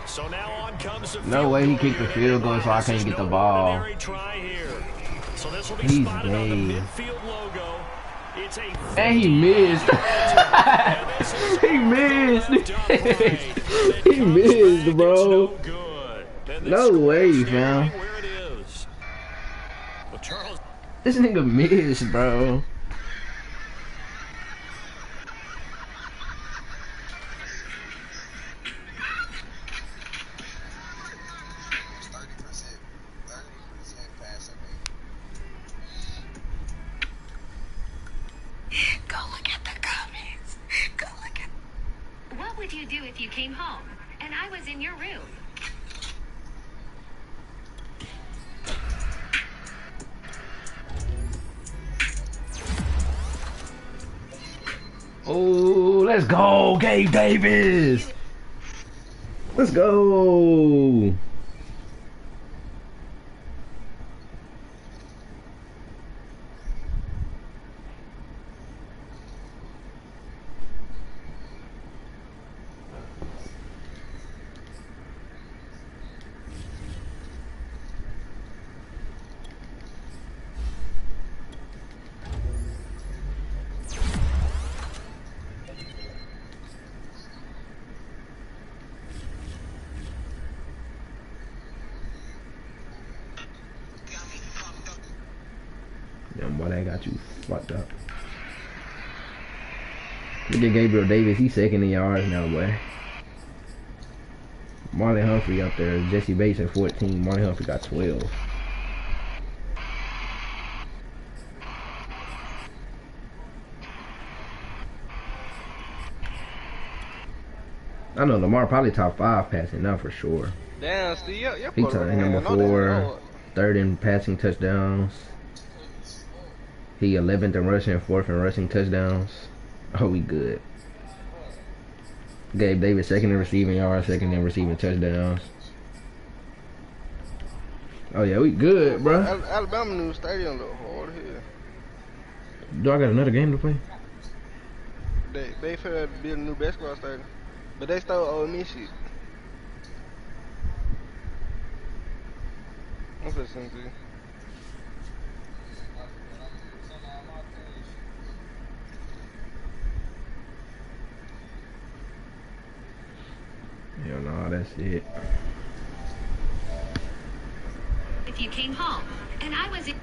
So now on comes the no way he kicked the field goal, so I can't get the ball. So this will be He's spotted on the gay. midfield logo. It's a And he missed. He missed. He missed, bro. No way, fam. This nigga missed, bro. What would you do if you came home and I was in your room? Oh, let's go, Gabe Davis. Let's go. Damn, boy, that got you fucked up. Look at Gabriel Davis. He's second in yards now, boy. Marlon Humphrey up there. Jesse Bates at 14. Marlon Humphrey got 12. I know Lamar probably top 5 passing now for sure. Damn, Steve, He tied number 4, 3rd in passing touchdowns. He 11th in rushing, 4th in rushing touchdowns. Oh, we good. Gabe Davis 2nd in receiving yards, 2nd in receiving touchdowns. Oh yeah, we good, bro. Alabama new stadium look hard here. Do I got another game to play? They finna build a new basketball stadium, but they stole Ole Miss shit. I'm finna send it to you. Hell no, that's it. If you came home and I was in